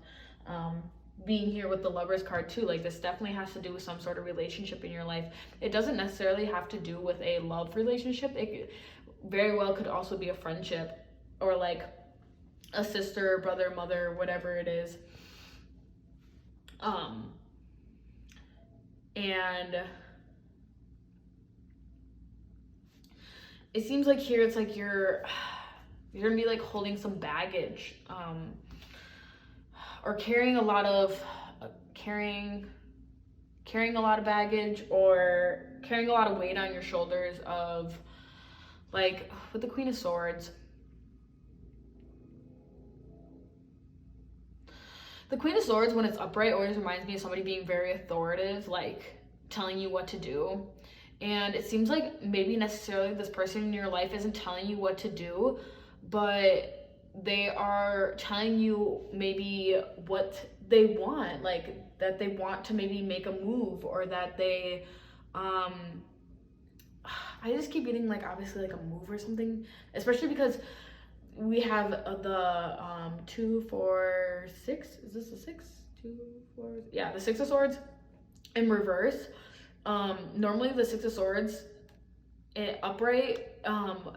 Being here with the Lovers card too, like this definitely has to do with some sort of relationship in your life. It doesn't necessarily have to do with a love relationship. It very well could also be a friendship, or like a sister, brother, mother, whatever it is. And it seems like here it's like you're gonna be like holding some baggage, or carrying a lot of baggage, or carrying a lot of weight on your shoulders of, like, with the Queen of Swords. The Queen of Swords, when it's upright, always reminds me of somebody being very authoritative, like telling you what to do. And it seems like maybe necessarily this person in your life isn't telling you what to do, but they are telling you maybe what they want, like that they want to maybe make a move, or that they I just keep getting like obviously like a move or something, especially because we have the 2, 4, 6. Is this a 6? 2, 4? Yeah, the 6 of Swords. in reverse. Normally the Six of Swords upright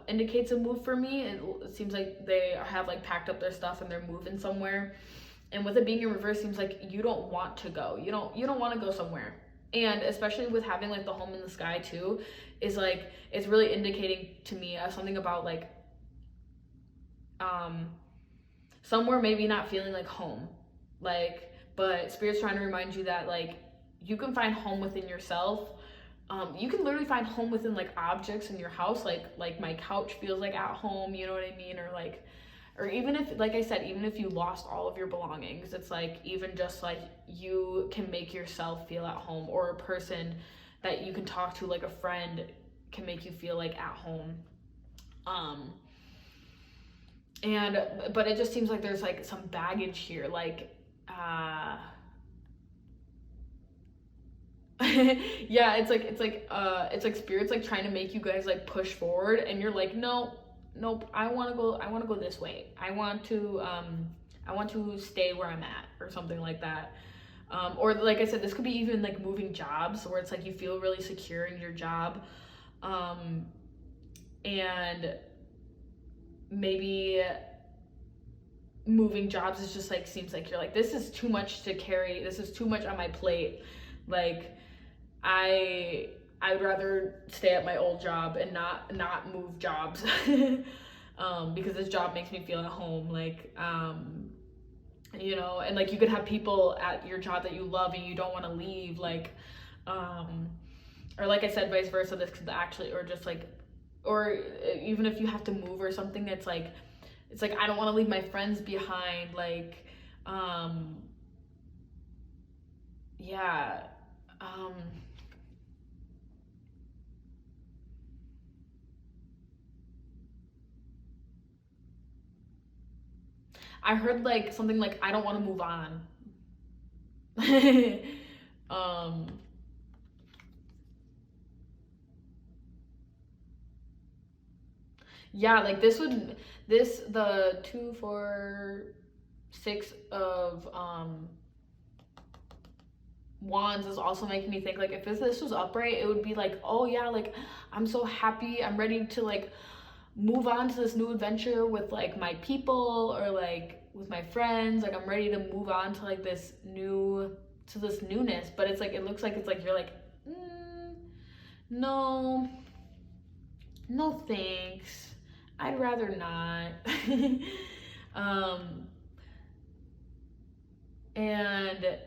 indicates a move for me. It seems like they have like packed up their stuff and they're moving somewhere. And with it being in reverse, seems like you don't want to go. You don't want to go somewhere. And especially with having like the home in the sky too, is like it's really indicating to me something about like somewhere maybe not feeling like home, like, but Spirit's trying to remind you that like you can find home within yourself. You can literally find home within like objects in your house, like my couch feels like at home, you know what I mean? Or like, or even if, like I said, even if you lost all of your belongings, it's like even just like you can make yourself feel at home, or a person that you can talk to, like a friend, can make you feel like at home. And but it just seems like there's like some baggage here, like yeah, it's like Spirit's like trying to make you guys like push forward, and you're like, no, nope, I want to go this way. I want to stay where I'm at, or something like that. Or like I said, this could be even like moving jobs, where it's like you feel really secure in your job, and maybe moving jobs is just like, seems like you're like, this is too much to carry, this is too much on my plate, like I would rather stay at my old job and not move jobs. Because this job makes me feel at home, like and like you could have people at your job that you love and you don't want to leave, like or like I said, vice versa, this could actually, or just like, or even if you have to move or something, it's like I don't want to leave my friends behind, like yeah. I heard like something like, I don't want to move on. um yeah, like the 2 4 6 of wands is also making me think, like, if this was upright, it would be like, oh yeah, like I'm so happy, I'm ready to like move on to this new adventure with like my people, or like with my friends, like I'm ready to move on to like this newness. But it's like, it looks like it's like you're like, no, no thanks, I'd rather not. um and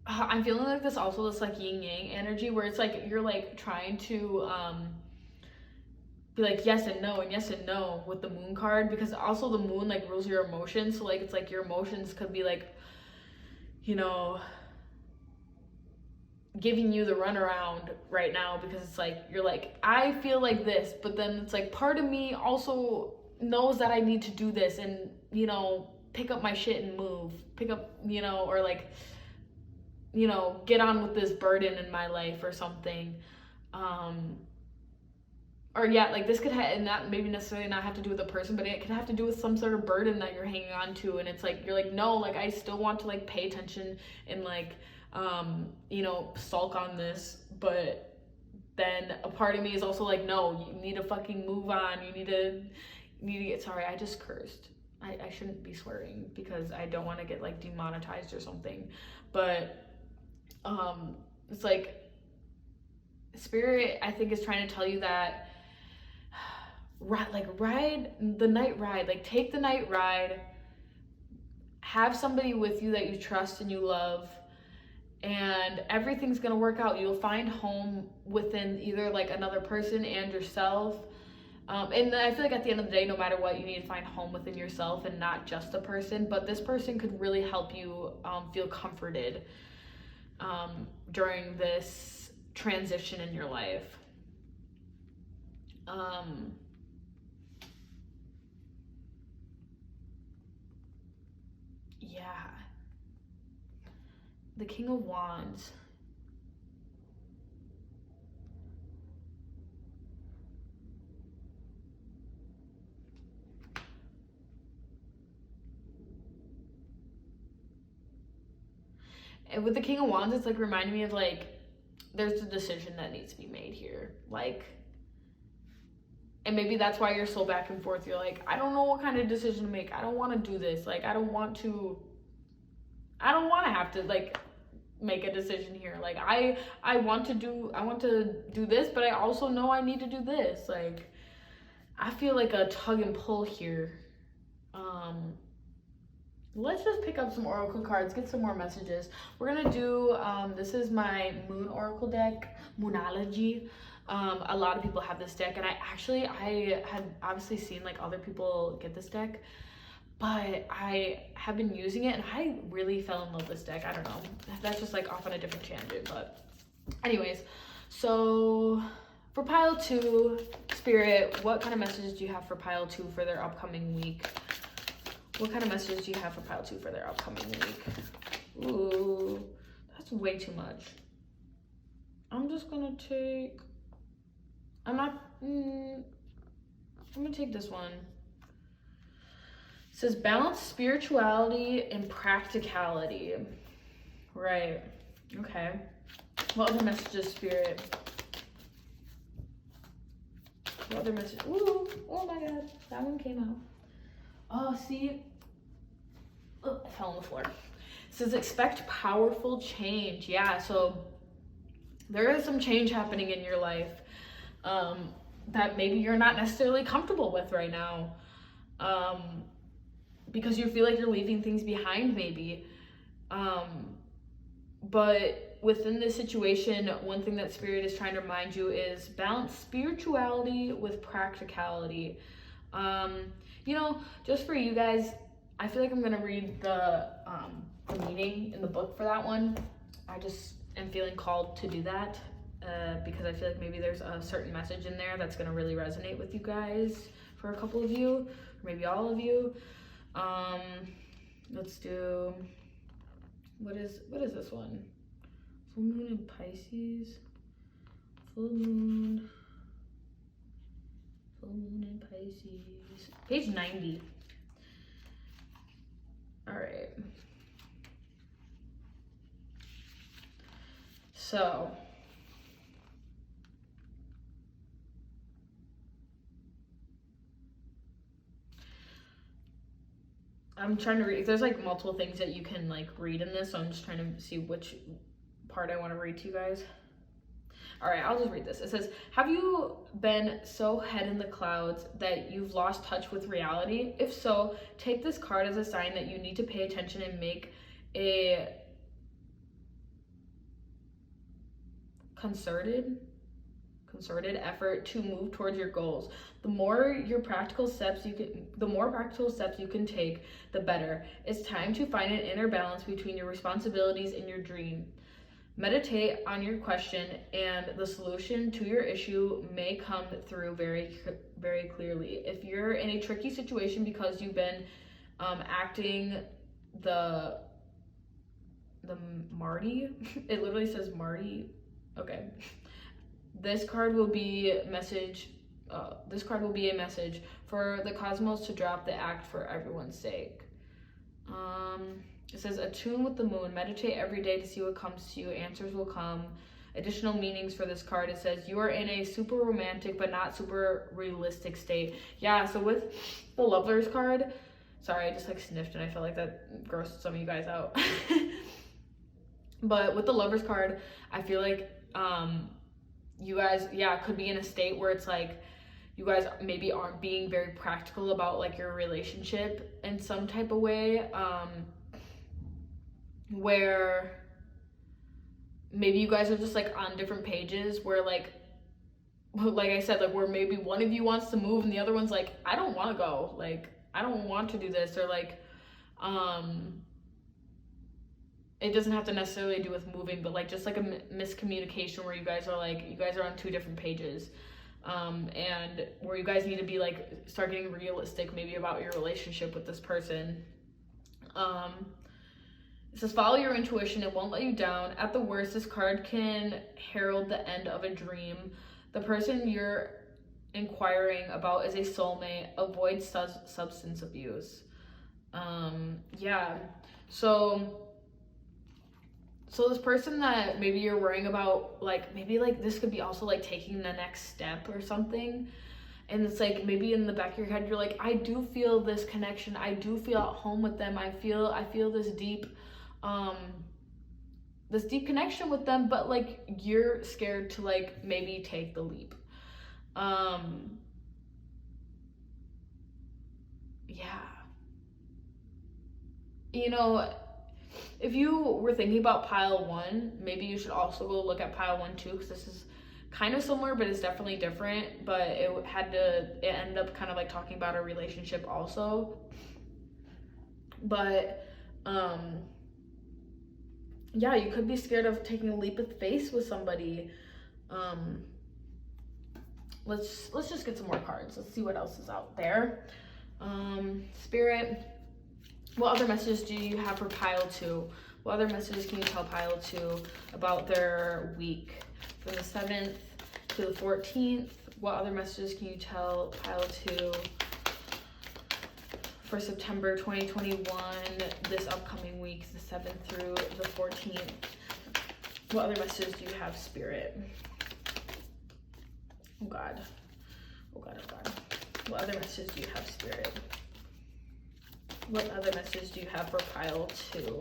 I'm feeling like this also, this like yin yang energy, where it's like you're like trying to be like yes and no and yes and no with the moon card, because also the moon like rules your emotions. So like it's like your emotions could be like, you know, giving you the runaround right now, because it's like you're like, I feel like this, but then it's like part of me also knows that I need to do this, and pick up my shit and move, pick up, or like, get on with this burden in my life or something. Or yeah, like this could and not maybe necessarily not have to do with a person, but it could have to do with some sort of burden that you're hanging on to, and it's like you're like, no, like I still want to like pay attention and like sulk on this, but then a part of me is also like, no, you need to fucking move on, you need to get, sorry, I just cursed, I shouldn't be swearing because I don't want to get like demonetized or something, but it's like Spirit, I think, is trying to tell you that ride the night ride, like take the night ride, have somebody with you that you trust and you love, and everything's gonna work out. You'll find home within either like another person and yourself. And I feel like at the end of the day, no matter what, you need to find home within yourself and not just a person. But this person could really help you feel comforted during this transition in your life. Yeah. The King of Wands. And with the King of Wands, it's like reminding me of like there's a decision that needs to be made here. Like, and maybe that's why you're so back and forth. You're like, I don't know what kind of decision to make. I don't want to do this. Like, I don't want to have to like make a decision here. Like, I want to do this, but I also know I need to do this. Like, I feel like a tug and pull here. Let's just pick up some oracle cards, get some more messages. We're gonna do this is my moon oracle deck, Moonology. A lot of people have this deck, and I had obviously seen like other people get this deck, but I have been using it and I really fell in love with this deck. I don't know, that's just like off on a different tangent, but anyways, so for pile 2, Spirit, what kind of messages do you have for pile 2 for their upcoming week? What kind of messages do you have for pile 2 for their upcoming week? Ooh, that's way too much. I'm just gonna take, I'm gonna take this one. It says balance spirituality and practicality. Right, okay. What other messages, Spirit? What other message? Ooh, oh my God, that one came out. Oh, see? Oh, I fell on the floor. It says expect powerful change. Yeah, so there is some change happening in your life that maybe you're not necessarily comfortable with right now, because you feel like you're leaving things behind maybe. But within this situation, one thing that Spirit is trying to remind you is balance spirituality with practicality. You know, just for you guys, I feel like I'm gonna read the meaning in the book for that one. I just am feeling called to do that because I feel like maybe there's a certain message in there that's gonna really resonate with you guys, for a couple of you, or maybe all of you. Let's do, what is this one? Full moon in Pisces. Full moon in Pisces. Page 90. All right. So, I'm trying to read. There's like multiple things that you can like read in this, so I'm just trying to see which part I want to read to you guys. All right, I'll just read this. It says, have you been so head in the clouds that you've lost touch with reality? If so, take this card as a sign that you need to pay attention and make a concerted effort to move towards your goals. The more practical steps you can take, the better. It's time to find an inner balance between your responsibilities and your dream. Meditate on your question, and the solution to your issue may come through very, very clearly. If you're in a tricky situation because you've been acting the Marty, it literally says Marty. Okay, this card will be a message for the cosmos to drop the act for everyone's sake. It says, attune with the moon, meditate every day to see what comes to you, answers will come. Additional meanings for this card, it says, you are in a super romantic but not super realistic state. Yeah, so with the Lovers card, sorry, I just like sniffed and I felt like that grossed some of you guys out. But with the Lovers card, I feel like you guys, could be in a state where it's like, you guys maybe aren't being very practical about like your relationship in some type of way, where maybe you guys are just like on different pages where like I said, like where maybe one of you wants to move and the other one's like, I don't want to go, like I don't want to do this, or like it doesn't have to necessarily do with moving, but like just like a miscommunication where you guys are on two different pages, and where you guys need to be like start getting realistic maybe about your relationship with this person. It says, follow your intuition, it won't let you down. At the worst, this card can herald the end of a dream. The person you're inquiring about is a soulmate. Avoid substance abuse. So So this person that maybe you're worrying about, like maybe like this could be also like taking the next step or something. And it's like maybe in the back of your head you're like, I do feel this connection, I do feel at home with them, I feel um this deep connection with them, but like you're scared to like maybe take the leap. um yeah, you know, if you were thinking about pile one, maybe you should also go look at pile one too, because this is kind of similar, but it's definitely different. But it ended up kind of like talking about a relationship also. But yeah, you could be scared of taking a leap of faith with somebody. Um, let's just get some more cards. Let's see what else is out there. Spirit, what other messages do you have for pile two? What other messages can you tell pile two about their week from the 7th to the 14th? What other messages can you tell pile two for September 2021, this upcoming week, the 7th through the 14th? What other messages do you have, Spirit? Oh God. Oh God, oh God. What other messages do you have, Spirit? What other message do you have for pile two?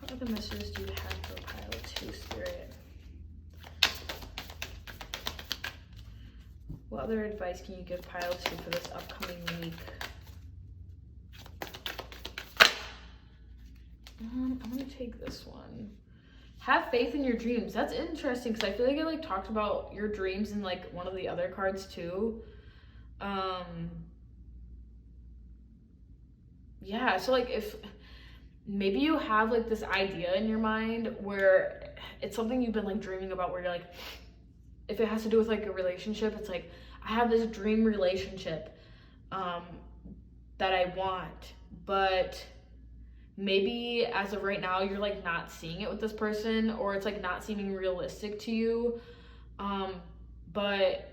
What other messages do you have for pile two, Spirit? What other advice can you give pile two for this upcoming week? I'm gonna take this one. Have faith in your dreams. That's interesting because I feel like I like talked about your dreams in like one of the other cards too. Yeah, so like if maybe you have like this idea in your mind where it's something you've been like dreaming about, where you're like, if it has to do with like a relationship, it's like, I have this dream relationship that I want, but maybe as of right now you're like not seeing it with this person, or it's like not seeming realistic to you. But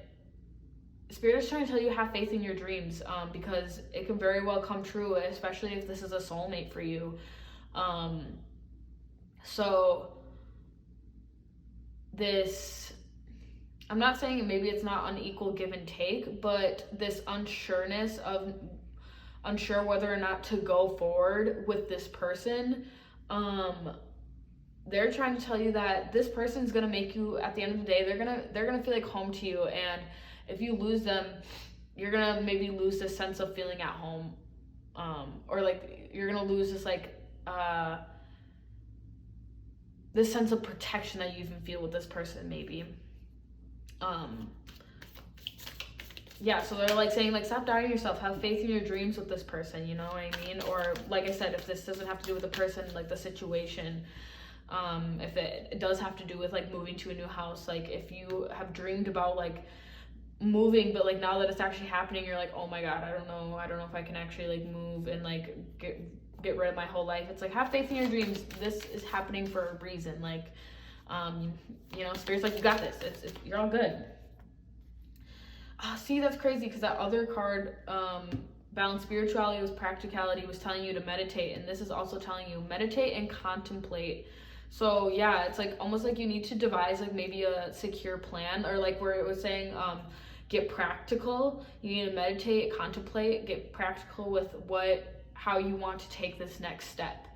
Spirit is trying to tell you, have faith in your dreams, because it can very well come true, especially if this is a soulmate for you. So this, I'm not saying maybe it's not unequal give and take, but this unsure whether or not to go forward with this person, they're trying to tell you that this person's gonna make you, at the end of the day, they're gonna feel like home to you, and if you lose them, you're gonna maybe lose this sense of feeling at home, or like you're gonna lose this like this sense of protection that you even feel with this person, maybe. Yeah, so they're like saying like, stop doubting yourself, have faith in your dreams with this person, you know what I mean? Or like I said, if this doesn't have to do with the person, like the situation, if it does have to do with like moving to a new house, like if you have dreamed about like moving, but like now that it's actually happening, you're like, oh my God, I don't know if I can actually like move and like get rid of my whole life. It's like, have faith in your dreams. This is happening for a reason. Like, you know, Spirit's like, you got this. You're all good. See, that's crazy, because that other card, balanced spirituality with practicality, was telling you to meditate, and this is also telling you meditate and contemplate. So yeah, it's like almost like you need to devise like maybe a secure plan, or like where it was saying, get practical. You need to meditate, contemplate, get practical with how you want to take this next step,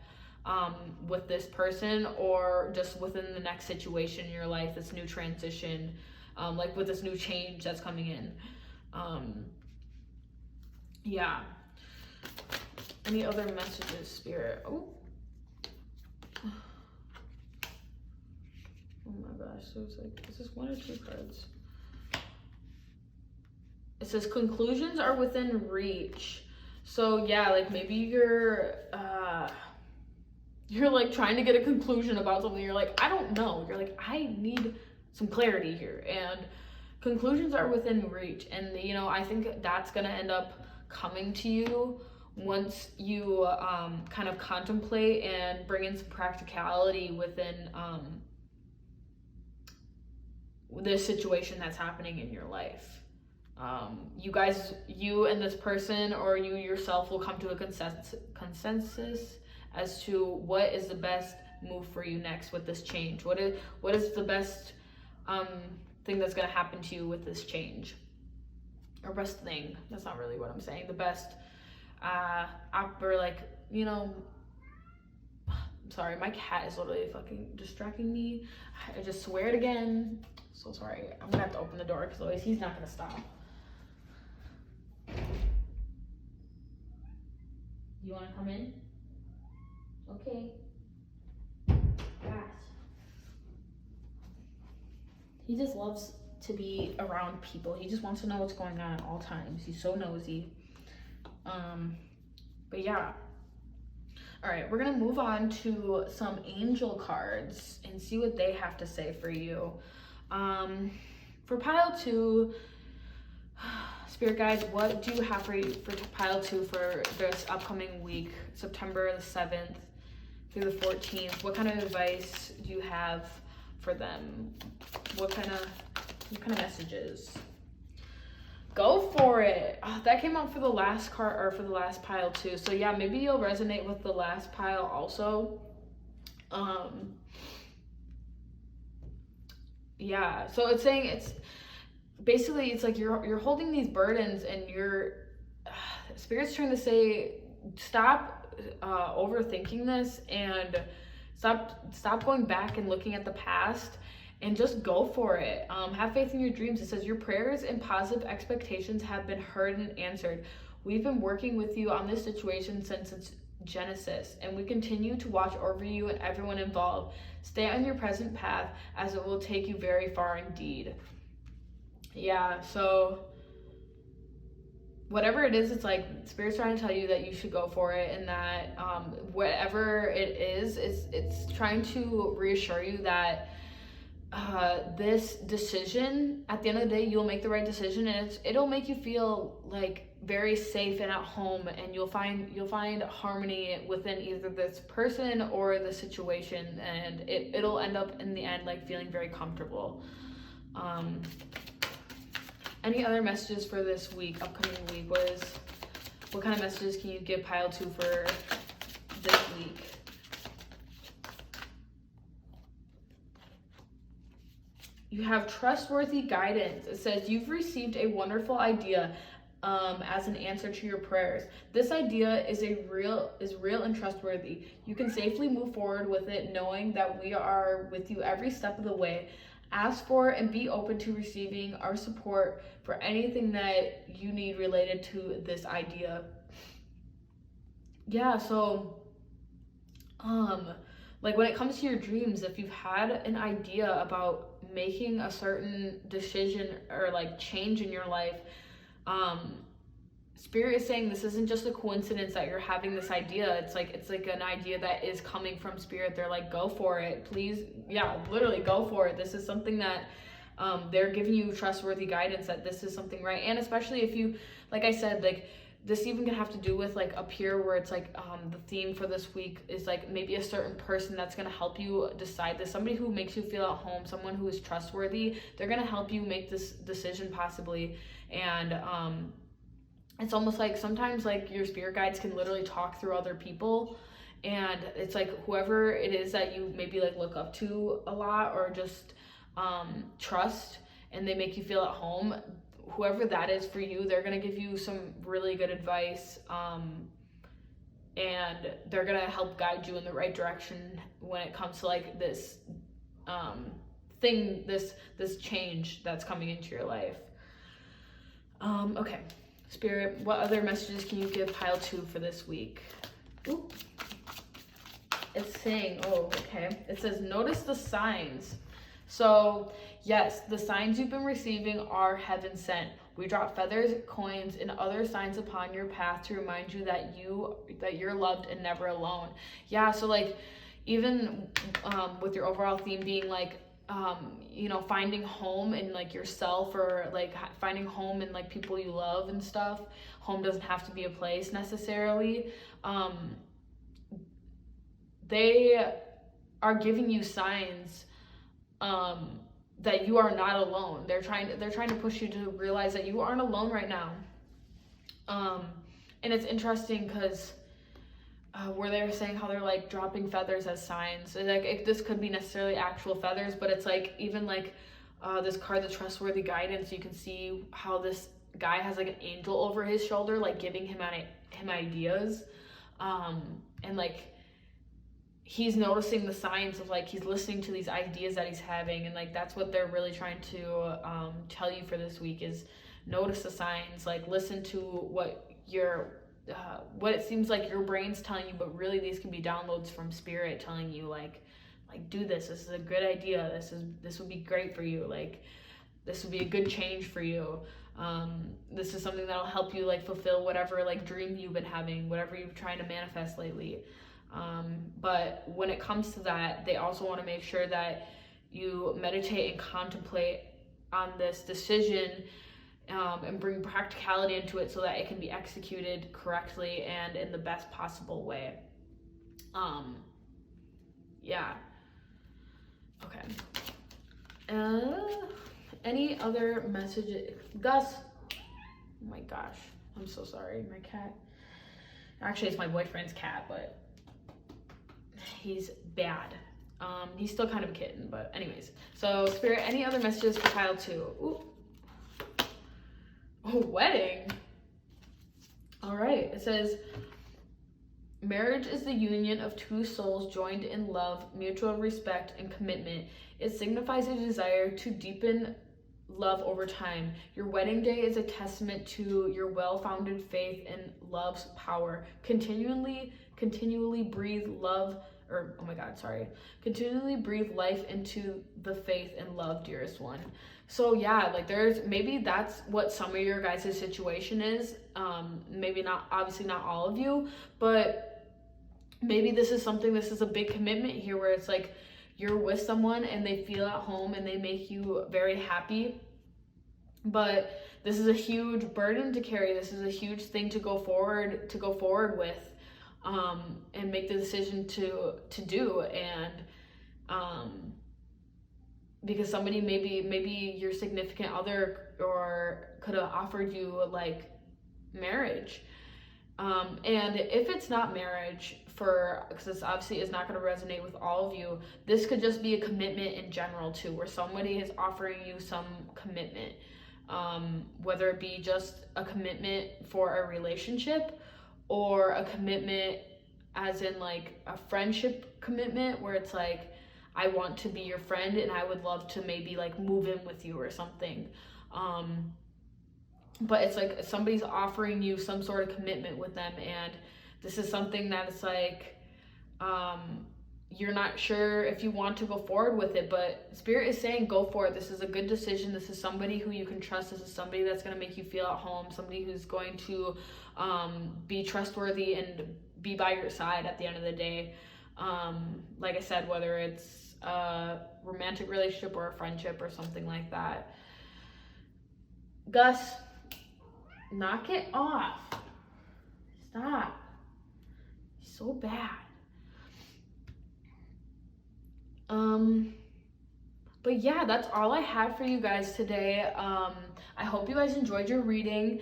with this person, or just within the next situation in your life, this new transition, like with this new change that's coming in. Yeah. Any other messages, Spirit? Oh my gosh, so it's like, is this one or two cards? It says conclusions are within reach. So yeah, like maybe you're like trying to get a conclusion about something. You're like, I don't know. You're like, I need some clarity here, and conclusions are within reach. And you know, I think that's gonna end up coming to you once you kind of contemplate and bring in some practicality within this situation that's happening in your life. You and this person, or you yourself, will come to a consensus as to what is the best move for you next with this change. What is the best um, thing that's going to happen to you with this change, or best thing. That's not really what I'm saying. The best or like, you know, I'm sorry, my cat is literally fucking distracting me. I just swear it again. So sorry. I'm gonna have to open the door because otherwise he's not gonna stop. You wanna come in? Okay. Gosh. He just loves to be around people. He just wants to know what's going on at all times. He's so nosy. But yeah. All right, we're gonna move on to some angel cards and see what they have to say for you. For pile 2, Spirit guides, what do you have for you for pile 2 for this upcoming week, September the 7th through the 14th? What kind of advice do you have for them? What kind of messages? Go for it. Oh, that came out for the last card, or for the last pile too. So yeah, maybe you'll resonate with the last pile also. Yeah, so it's saying it's basically, it's like you're holding these burdens, and Spirit's trying to say stop overthinking this, and stop going back and looking at the past, and just go for it. Have faith in your dreams. It says your prayers and positive expectations have been heard and answered. We've been working with you on this situation since its genesis, and we continue to watch over you and everyone involved. Stay on your present path, as it will take you very far indeed. Yeah, so whatever it is, it's like Spirit's trying to tell you that you should go for it, and that whatever it is, it's trying to reassure you that this decision, at the end of the day, you'll make the right decision, and it'll make you feel like very safe and at home, and you'll find harmony within either this person or the situation, and it'll end up in the end like feeling very comfortable. Any other messages for this week, upcoming week? What kind of messages can you give pile 2 for this week? You have trustworthy guidance. It says you've received a wonderful idea as an answer to your prayers. This idea is real and trustworthy. You can safely move forward with it, knowing that we are with you every step of the way. Ask for and be open to receiving our support for anything that you need related to this idea. Yeah, so like when it comes to your dreams, if you've had an idea about making a certain decision or like change in your life, Spirit is saying this isn't just a coincidence that you're having this idea. It's like an idea that is coming from Spirit. They're like, go for it, please. Yeah, literally go for it. This is something that they're giving you trustworthy guidance that this is something right. And especially if you, like I said, like this even can have to do with like up here where it's like the theme for this week is like maybe a certain person that's going to help you decide this, somebody who makes you feel at home, someone who is trustworthy. They're going to help you make this decision possibly. And it's almost like sometimes like your spirit guides can literally talk through other people, and it's like whoever it is that you maybe like look up to a lot or just trust, and they make you feel at home. Whoever that is for you, they're gonna give you some really good advice, and they're gonna help guide you in the right direction when it comes to like this this change that's coming into your life. Okay, Spirit, what other messages can you give pile 2 for this week? Ooh. It's saying, it says notice the signs. So yes, the signs you've been receiving are heaven sent. We drop feathers, coins, and other signs upon your path to remind you that you're loved and never alone. Yeah, so like even with your overall theme being like finding home in like yourself, or like finding home in like people you love and stuff. Home doesn't have to be a place necessarily. They are giving you signs that you are not alone. They're trying to push you to realize that you aren't alone right now. And it's interesting because where they were saying how they're like dropping feathers as signs. And, like, this could be necessarily actual feathers, but it's like even like this card, the trustworthy guidance. You can see how this guy has like an angel over his shoulder, like giving him ideas, and like he's noticing the signs of, like, he's listening to these ideas that he's having, and like that's what they're really trying to tell you for this week is notice the signs, like listen to what what it seems like your brain's telling you, but really these can be downloads from spirit telling you like do this is a good idea, this would be great for you, like this would be a good change for you, this is something that'll help you like fulfill whatever like dream you've been having, whatever you're trying to manifest lately. But when it comes to that, they also want to make sure that you meditate and contemplate on this decision, and bring practicality into it so that it can be executed correctly and in the best possible way. Yeah. Okay. Any other messages? Gus. Oh my gosh. I'm so sorry. My cat. Actually, it's my boyfriend's cat, but he's bad. He's still kind of a kitten, but anyways. So, Spirit, any other messages for pile 2? Ooh. Oh, wedding. All right. It says, marriage is the union of two souls joined in love, mutual respect, and commitment. It signifies a desire to deepen love over time. Your wedding day is a testament to your well-founded faith in love's power. Continually breathe continually breathe life into the faith and love, dearest one. So yeah, like maybe that's what some of your guys' situation is. Maybe not, obviously not all of you, but maybe this is a big commitment here where it's like you're with someone and they feel at home and they make you very happy, but this is a huge burden to carry. This is a huge thing to go forward with, and make the decision to do. And because somebody, maybe your significant other or could have offered you like marriage, and if it's not marriage, because this obviously is not going to resonate with all of you, this could just be a commitment in general too, where somebody is offering you some commitment, whether it be just a commitment for a relationship or a commitment as in like a friendship commitment where it's like, I want to be your friend and I would love to maybe like move in with you or something. But it's like somebody's offering you some sort of commitment with them, and this is something that it's like, you're not sure if you want to go forward with it, but Spirit is saying go for it. This is a good decision. This is somebody who you can trust. This is somebody that's going to make you feel at home, somebody who's going to be trustworthy and be by your side at the end of the day. Like I said, whether it's a romantic relationship or a friendship or something like that. Gus, knock it off. Stop. So bad. But yeah, that's all I have for you guys today. I hope you guys enjoyed your reading.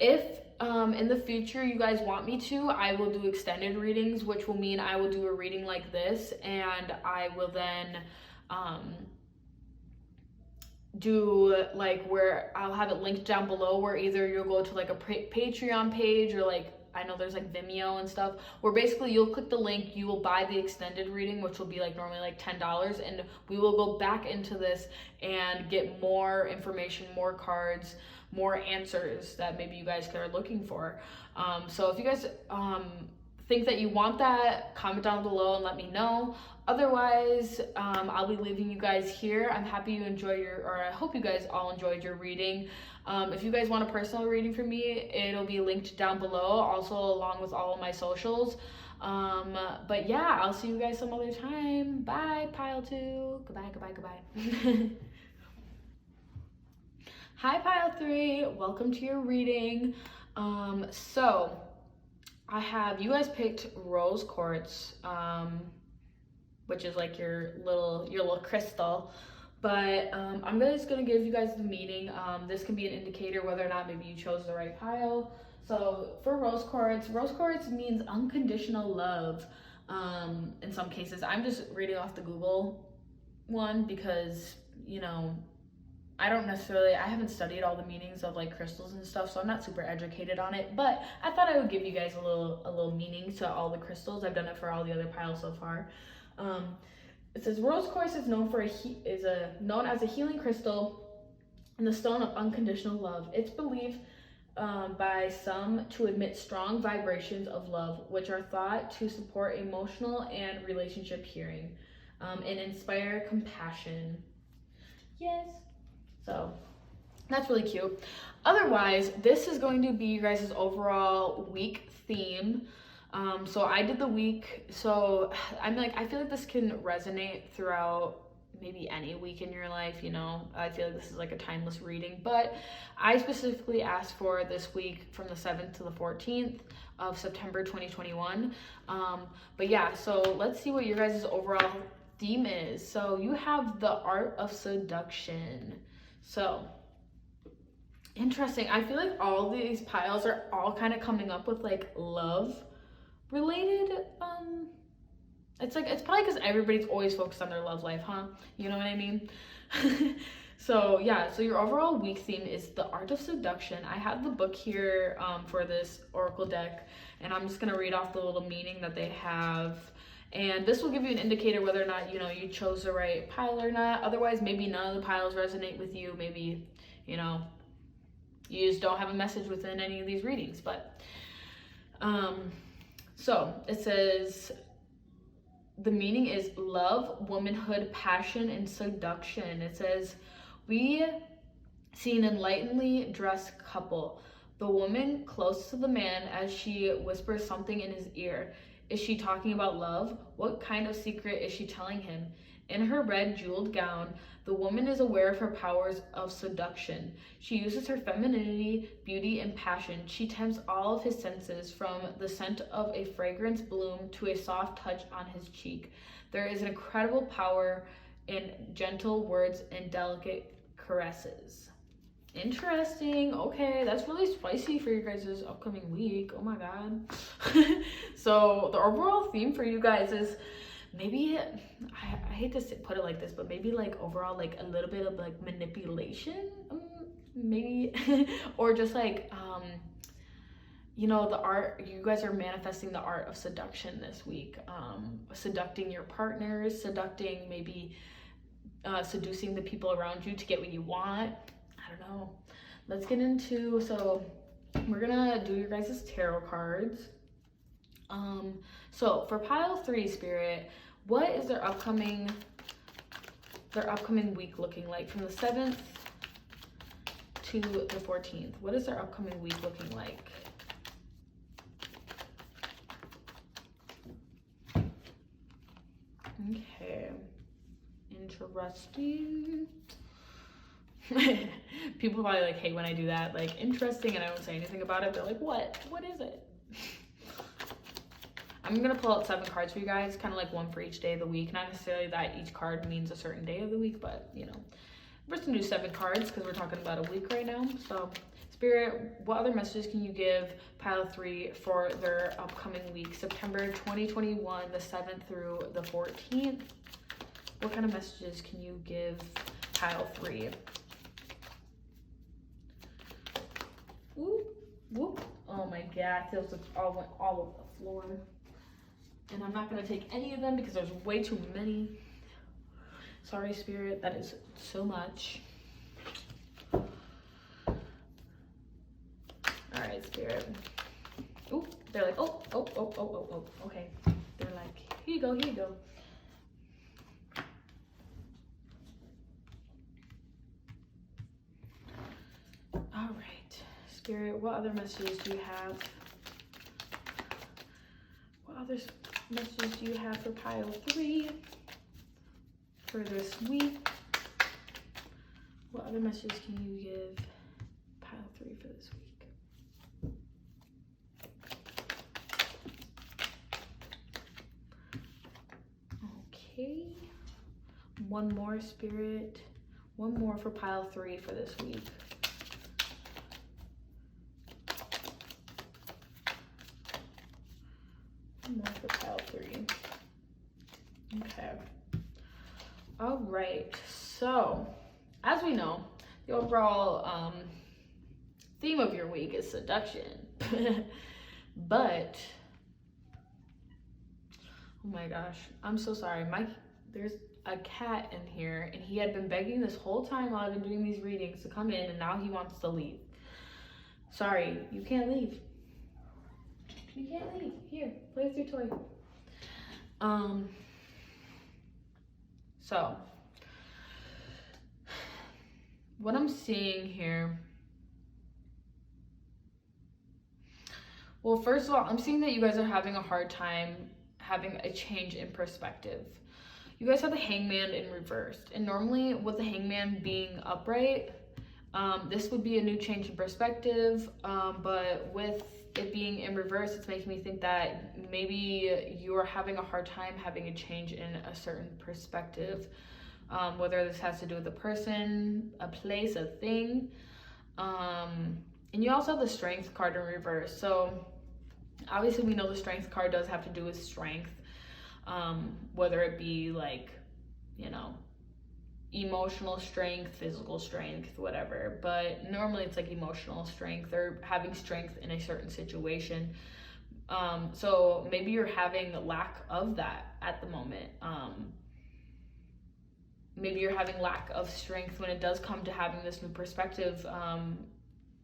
If in the future you guys want me to, I will do extended readings, which will mean I will do a reading like this, and I will then do like where I'll have it linked down below, where either you'll go to like a Patreon page, or like I know there's like Vimeo and stuff, where basically you'll click the link, you will buy the extended reading, which will be like normally like $10, and we will go back into this and get more information, more cards, more answers that maybe you guys are looking for. So if you guys think that you want that, comment down below and let me know. Otherwise, I'll be leaving you guys here. I'm happy you enjoy I hope you guys all enjoyed your reading. If you guys want a personal reading from me, it'll be linked down below, also along with all of my socials. But yeah, I'll see you guys some other time. Bye, pile 2. Goodbye. Hi, pile 3. Welcome to your reading. So I have, you guys picked rose quartz, which is like your little crystal. But I'm just gonna give you guys the meaning. This can be an indicator whether or not maybe you chose the right pile. So for rose quartz means unconditional love. In some cases, I'm just reading off the Google one because, you know, I haven't studied all the meanings of like crystals and stuff, so I'm not super educated on it, but I thought I would give you guys a little meaning to all the crystals. I've done it for all the other piles so far. It says rose quartz is known as a healing crystal and the stone of unconditional love. It's believed by some to emit strong vibrations of love, which are thought to support emotional and relationship healing, and inspire compassion. Yes. So that's really cute. Otherwise, this is going to be you guys' overall week theme. So I did the week. So I feel like this can resonate throughout maybe any week in your life, you know. I feel like this is like a timeless reading, but I specifically asked for this week from the 7th to the 14th of September 2021. But yeah, so let's see what your guys' overall theme is. So you have the art of seduction. So interesting. I feel like all these piles are all kind of coming up with like love related. It's probably because everybody's always focused on their love life, huh? You know what I mean? So yeah, so your overall week theme is the art of seduction. I have the book here for this oracle deck, and I'm just gonna read off the little meaning that they have. And this will give you an indicator whether or not, you know, you chose the right pile or not. Otherwise, maybe none of the piles resonate with you. Maybe, you know, you just don't have a message within any of these readings. But, so it says, the meaning is love, womanhood, passion, and seduction. It says, we see an enlightenedly dressed couple. The woman close to the man as she whispers something in his ear. Is she talking about love? What kind of secret is she telling him? In her red jeweled gown, the woman is aware of her powers of seduction. She uses her femininity, beauty, and passion. She tempts all of his senses, from the scent of a fragrance bloom to a soft touch on his cheek. There is an incredible power in gentle words and delicate caresses. Interesting. Okay, that's really spicy for you guys' upcoming week. Oh my god. So the overall theme for you guys is maybe, I hate to put it like this, but maybe like overall like a little bit of like manipulation, maybe, or just like you know, the art, you guys are manifesting the art of seduction this week. Seducting your partners, maybe seducing the people around you to get what you want. I don't know. Let's get into, so we're gonna do your guys' tarot cards. So for pile 3, Spirit, what is their upcoming week looking like from the 7th to the 14th? What is their upcoming week looking like? Okay, interesting. People probably like hate when I do that, like interesting, and I don't say anything about it. They're like, what is it? I'm gonna pull out 7 cards for you guys, kind of like one for each day of the week. Not necessarily that each card means a certain day of the week, but you know, we're just gonna do 7 cards because we're talking about a week right now. So Spirit, what other messages can you give pile 3 for their upcoming week, September 2021, the 7th through the 14th? What kind of messages can you give pile 3? Whoop, whoop. Oh my god, those all went all over the floor. And I'm not gonna take any of them because there's way too many. Sorry, Spirit, that is so much. All right, Spirit. Ooh, they're like, oh, okay. They're like, here you go. All right, Spirit, what other messages do you have? What other messages do you have for pile 3 for this week? What other messages can you give pile 3 for this week? Okay, one more, Spirit. One more for pile 3 for this week. One more for pile 3. Okay. All right. So, as we know, the overall theme of your week is seduction. But, oh my gosh, I'm so sorry. There's a cat in here, and he had been begging this whole time while I've been doing these readings to come in, and now he wants to leave. Sorry, you can't leave. You can't leave. Here, play with your toy. So, what I'm seeing here, well, first of all, I'm seeing that you guys are having a hard time having a change in perspective. You guys have the Hangman in reversed, and normally with the Hangman being upright, this would be a new change in perspective, but with it being in reverse, it's making me think that maybe you are having a hard time having a change in a certain perspective, whether this has to do with a person, a place, a thing, and you also have the Strength card in reverse. So obviously we know the Strength card does have to do with strength, whether it be like, you know, emotional strength, physical strength, whatever, but normally it's like emotional strength or having strength in a certain situation. So maybe you're having lack of that at the moment. Maybe you're having lack of strength when it does come to having this new perspective,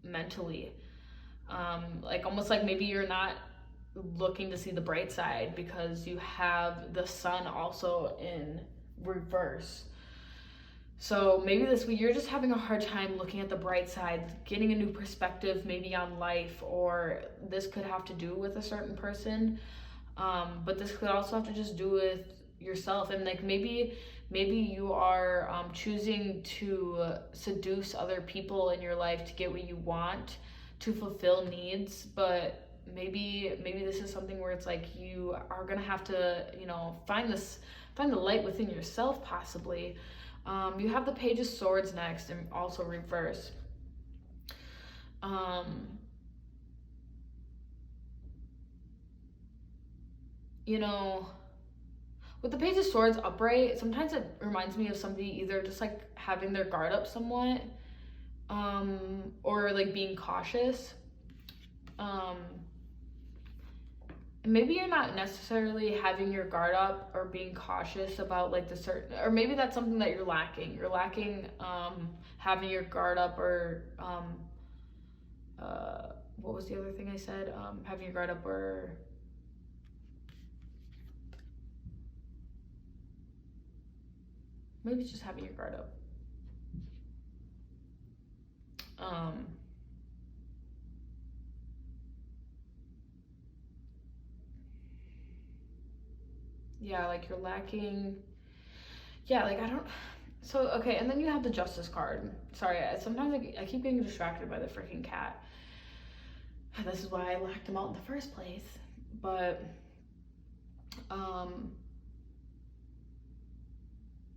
mentally. Like almost like maybe you're not looking to see the bright side because you have the sun also in reverse. So maybe this week you're just having a hard time looking at the bright side, getting a new perspective maybe on life, or this could have to do with a certain person, but this could also have to just do with yourself. And like maybe you are choosing to seduce other people in your life to get what you want, to fulfill needs, but maybe this is something where it's like you are gonna have to, you know, find the light within yourself possibly. You have the Page of Swords next, and also reverse. You know, with the Page of Swords upright, sometimes it reminds me of somebody either just like having their guard up somewhat, or like being cautious. Maybe you're not necessarily having your guard up or being cautious about like the certain, or maybe that's something that you're lacking. You're lacking having your guard up, or what was the other thing I said? Having your guard up, or maybe it's just having your guard up. Yeah, like you're lacking. Yeah, like I don't. So, okay, and then you have the Justice card. Sorry, sometimes I keep getting distracted by the freaking cat. This is why I locked him out in the first place. But,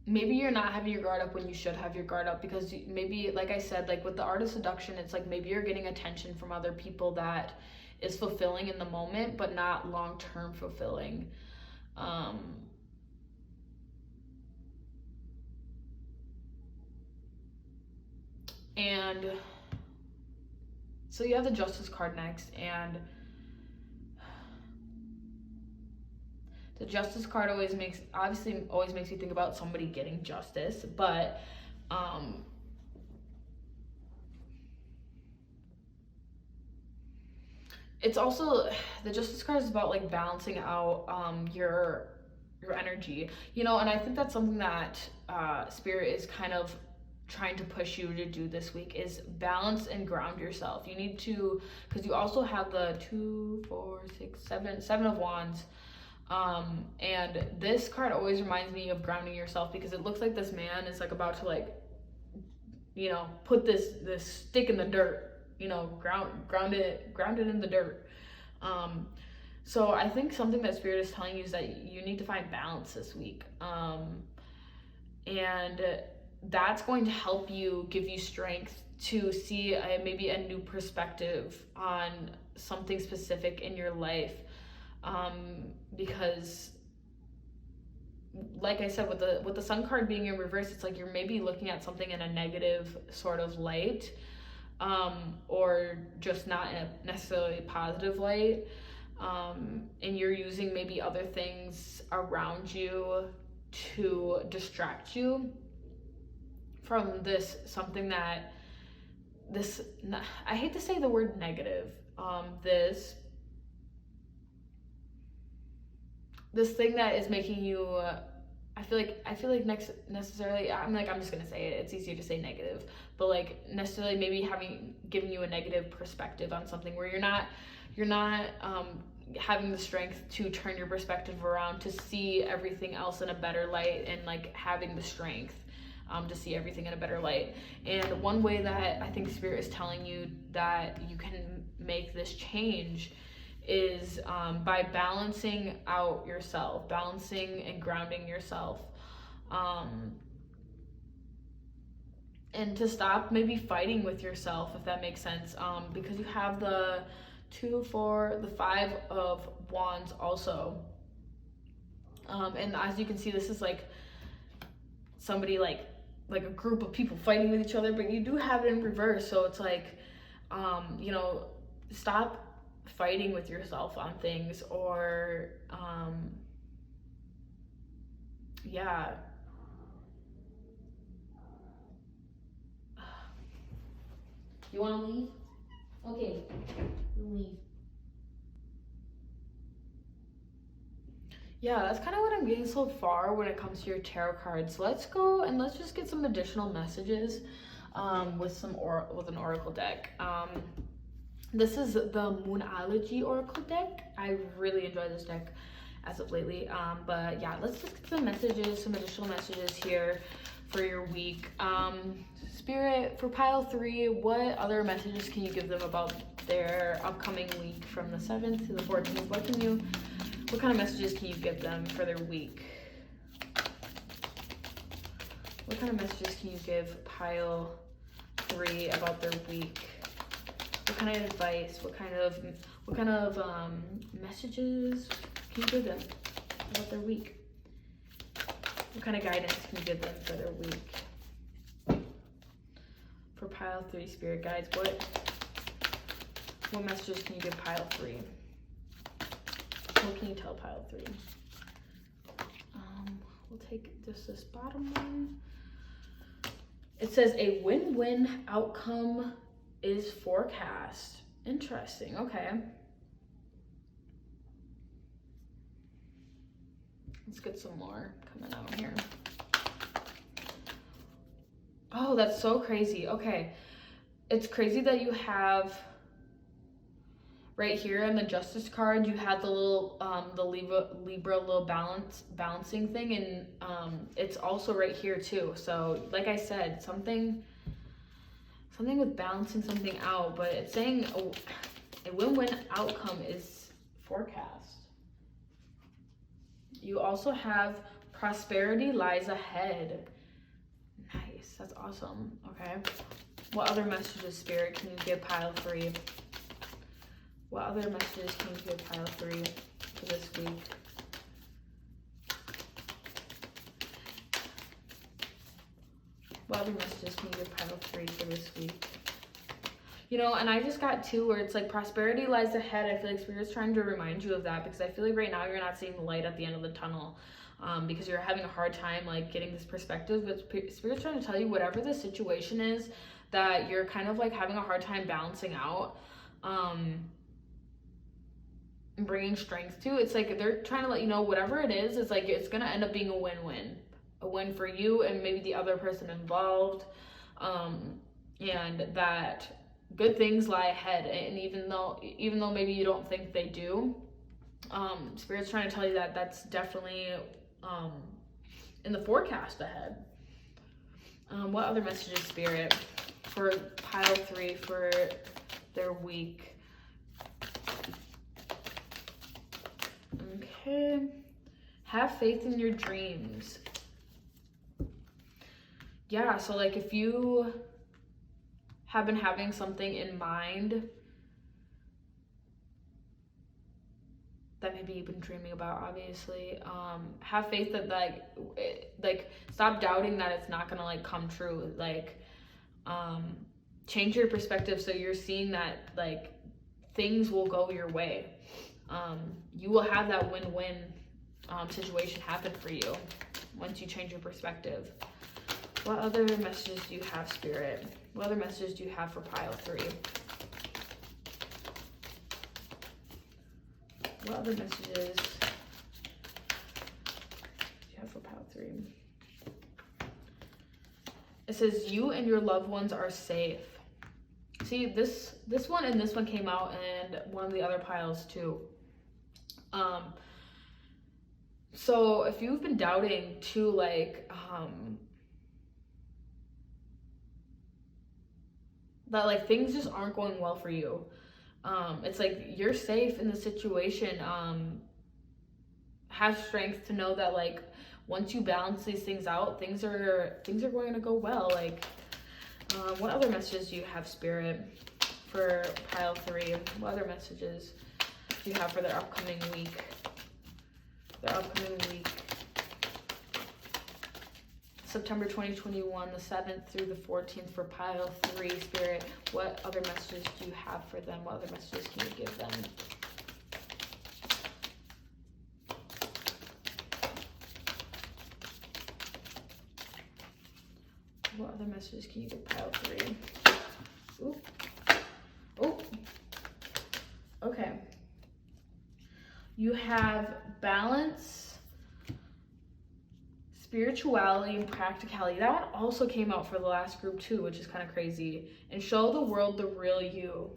maybe you're not having your guard up when you should have your guard up, because maybe, like I said, like with the Art of Seduction, it's like maybe you're getting attention from other people that is fulfilling in the moment, but not long-term fulfilling. And so you have the Justice card next, and the Justice card always makes me think about somebody getting justice, but it's also, the Justice card is about like balancing out your energy, you know, and I think that's something that Spirit is kind of trying to push you to do this week, is balance and ground yourself. You need to, because you also have the 2, 4, 6, 7 of Wands, and this card always reminds me of grounding yourself, because it looks like this man is like about to like, you know, put this stick in the dirt, you know, ground it in the dirt. So I think something that Spirit is telling you is that you need to find balance this week, and that's going to help you, give you strength to see maybe a new perspective on something specific in your life. Because like I said, with the sun card being in reverse, it's like you're maybe looking at something in a negative sort of light, or just not in a necessarily positive light, and you're using maybe other things around you to distract you from this something that this, I hate to say the word negative, this thing that is making you, I feel like necessarily, I'm just gonna say it, it's easier to say negative, but like necessarily maybe giving you a negative perspective on something where you're not having the strength to turn your perspective around to see everything else in a better light, and like having the strength to see everything in a better light. And one way that I think Spirit is telling you that you can make this change is by balancing out yourself, balancing and grounding yourself, and to stop maybe fighting with yourself, if that makes sense, because you have the 2, 4, the 5 of Wands also, and as you can see, this is like somebody like a group of people fighting with each other, but you do have it in reverse, so it's like, stop fighting with yourself on things, or you want to leave? Okay, leave. Yeah, that's kind of what I'm getting so far when it comes to your tarot cards. Let's go and let's just get some additional messages with an oracle deck. This is the Moonology Oracle deck. I really enjoy this deck as of lately. But yeah, let's just get some additional messages here for your week. Spirit, for pile 3, what other messages can you give them about their upcoming week from the 7th to the 14th? What kind of messages can you give them for their week? What kind of messages can you give pile 3 about their week? What kind of advice? What kind of messages can you give them about their week? What kind of guidance can you give them for their week? For pile 3, Spirit guides, what messages can you give pile 3? What can you tell pile 3? We'll take just this bottom one. It says a win-win outcome is forecast. Interesting. Okay. Let's get some more coming out here. Oh, that's so crazy. Okay. It's crazy that you have right here in the Justice card, you had the little the Libra little balancing thing, and it's also right here too. So like I said, something with balancing something out, but it's saying a win-win outcome is forecast. You also have prosperity lies ahead. Nice, that's awesome. Okay, what other messages, Spirit, can you give pile 3? What other messages can you give pile 3 for this week? What other messages can you give pile 3 for this week? And I just got 2 where it's like prosperity lies ahead. I feel like Spirit's trying to remind you of that, because I feel like right now you're not seeing the light at the end of the tunnel, because you're having a hard time like getting this perspective. But Spirit's trying to tell you, whatever the situation is that you're kind of like having a hard time balancing out, and bringing strength to, it's like they're trying to let you know, whatever it is, it's like it's gonna end up being a win-win. A win for you and maybe the other person involved, and that good things lie ahead. And even though maybe you don't think they do, Spirit's trying to tell you that that's definitely in the forecast ahead. What other messages, Spirit, for pile 3 for their week? Okay. Have faith in your dreams. yeah, so like if you have been having something in mind that maybe you've been dreaming about, obviously, have faith that like stop doubting that it's not gonna like come true. Like change your perspective so you're seeing that like things will go your way. You will have that win-win situation happen for you once you change your perspective. What other messages do you have, Spirit? What other messages do you have for pile 3? What other messages do you have for pile 3? It says you and your loved ones are safe. See, this one and this one came out, and one of the other piles too. So if you've been doubting too, like that like things just aren't going well for you, it's like you're safe in the situation. Have strength to know that like once you balance these things out, things are going to go well. Like what other messages do you have, Spirit, for pile 3? What other messages do you have for their upcoming week? September 2021, the 7th through the 14th for pile 3, Spirit. What other messages do you have for them? What other messages can you give them? What other messages can you give pile 3? Ooh. Oh. Okay. You have balance, spirituality, and practicality. That one also came out for the last group too, which is kind of crazy. And show the world the real you.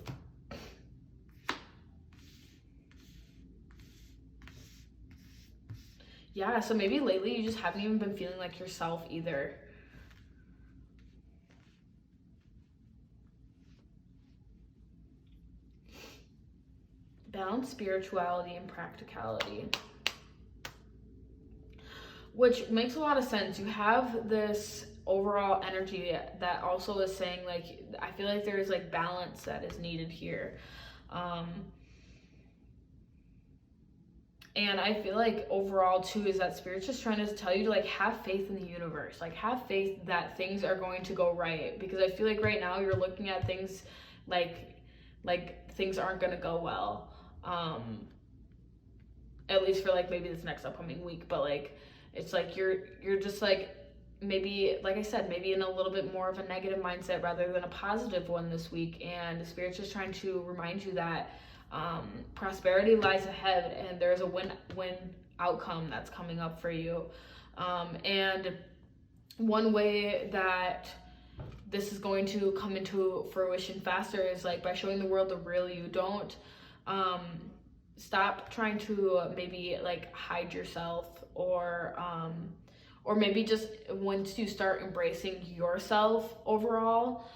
Yeah, so maybe lately you just haven't even been feeling like yourself either. Balance, spirituality, and practicality. Which makes a lot of sense. You have this overall energy that also is saying like, I feel like there's like balance that is needed here. And I feel like overall too is that Spirit's just trying to tell you to like have faith in the universe. Like have faith that things are going to go right. Because I feel like right now you're looking at things like things aren't going to go well. At least for like maybe this next upcoming week. But like it's like you're just like maybe, like I said, maybe in a little bit more of a negative mindset rather than a positive one this week. And the Spirit's just trying to remind you that prosperity lies ahead and there's a win-win outcome that's coming up for you. And one way that this is going to come into fruition faster is like by showing the world the real you. Don't stop trying to maybe like hide yourself, or maybe just once you start embracing yourself overall,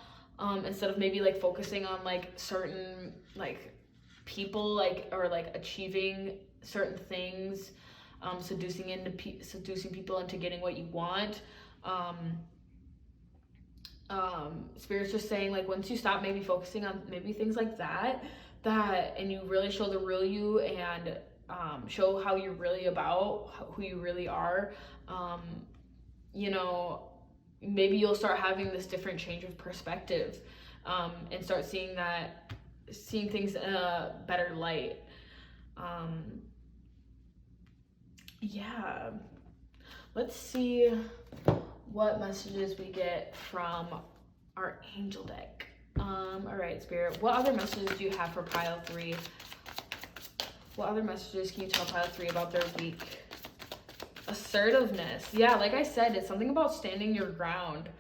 instead of maybe like focusing on like certain like people, like, or like achieving certain things, seducing people into getting what you want. Spirit's just saying like once you stop maybe focusing on maybe things like that and you really show the real you and show how you're really about, who you really are, you know, maybe you'll start having this different change of perspective, and start seeing things in a better light. Yeah, let's see what messages we get from our angel deck. All right, Spirit, what other messages do you have for pile 3? What other messages can you tell pile 3 about their week? Assertiveness. Yeah, like I said, it's something about standing your ground.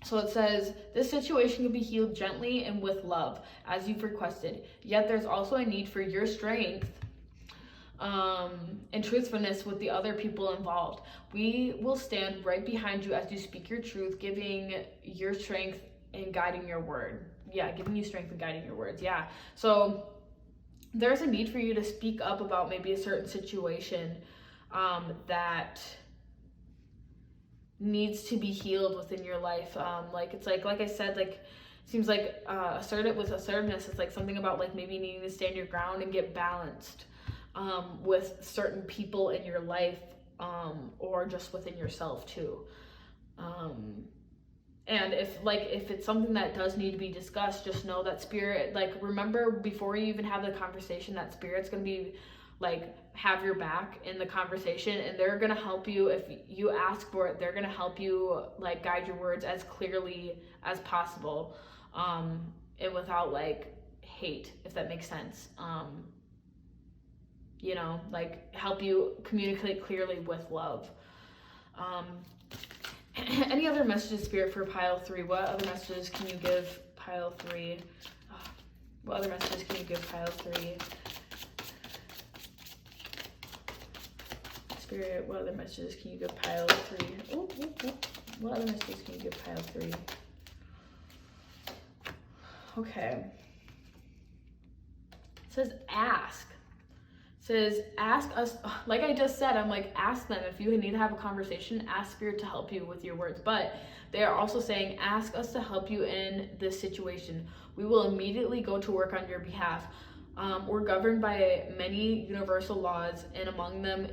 So it says, this situation can be healed gently and with love, as you've requested. Yet there's also a need for your strength and truthfulness with the other people involved. We will stand right behind you as you speak your truth, giving your strength and guiding your word. Yeah, giving you strength and guiding your words. Yeah. So there's a need for you to speak up about maybe a certain situation that needs to be healed within your life. Like it's like I said, like seems like assertiveness. It's like something about like maybe needing to stand your ground and get balanced with certain people in your life, or just within yourself too. And if it's something that does need to be discussed, just know that spirit, like, remember before you even have the conversation that spirit's gonna be like have your back in the conversation, and they're gonna help you. If you ask for it, they're gonna help you like guide your words as clearly as possible, and without like hate, if that makes sense. You know, like help you communicate clearly with love. Any other messages, Spirit, for pile 3? What other messages can you give pile 3? What other messages can you give pile 3? Spirit, what other messages can you give pile 3? Ooh. What other messages can you give pile 3? Okay. It says ask. Says ask us, like I just said, I'm like, ask them. If you need to have a conversation, ask spirit to help you with your words. But they are also saying, ask us to help you in this situation. We will immediately go to work on your behalf. We're governed by many universal laws, and among them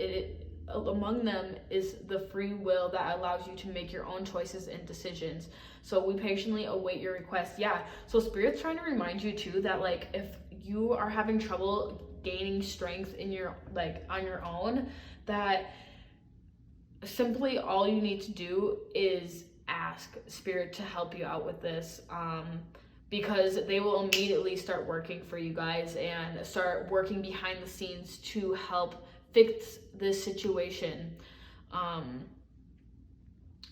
is the free will that allows you to make your own choices and decisions. So we patiently await your request. Yeah, so spirit's trying to remind you too that like if you are having trouble gaining strength in your like on your own, that simply all you need to do is ask spirit to help you out with this, because they will immediately start working for you guys and start working behind the scenes to help fix this situation.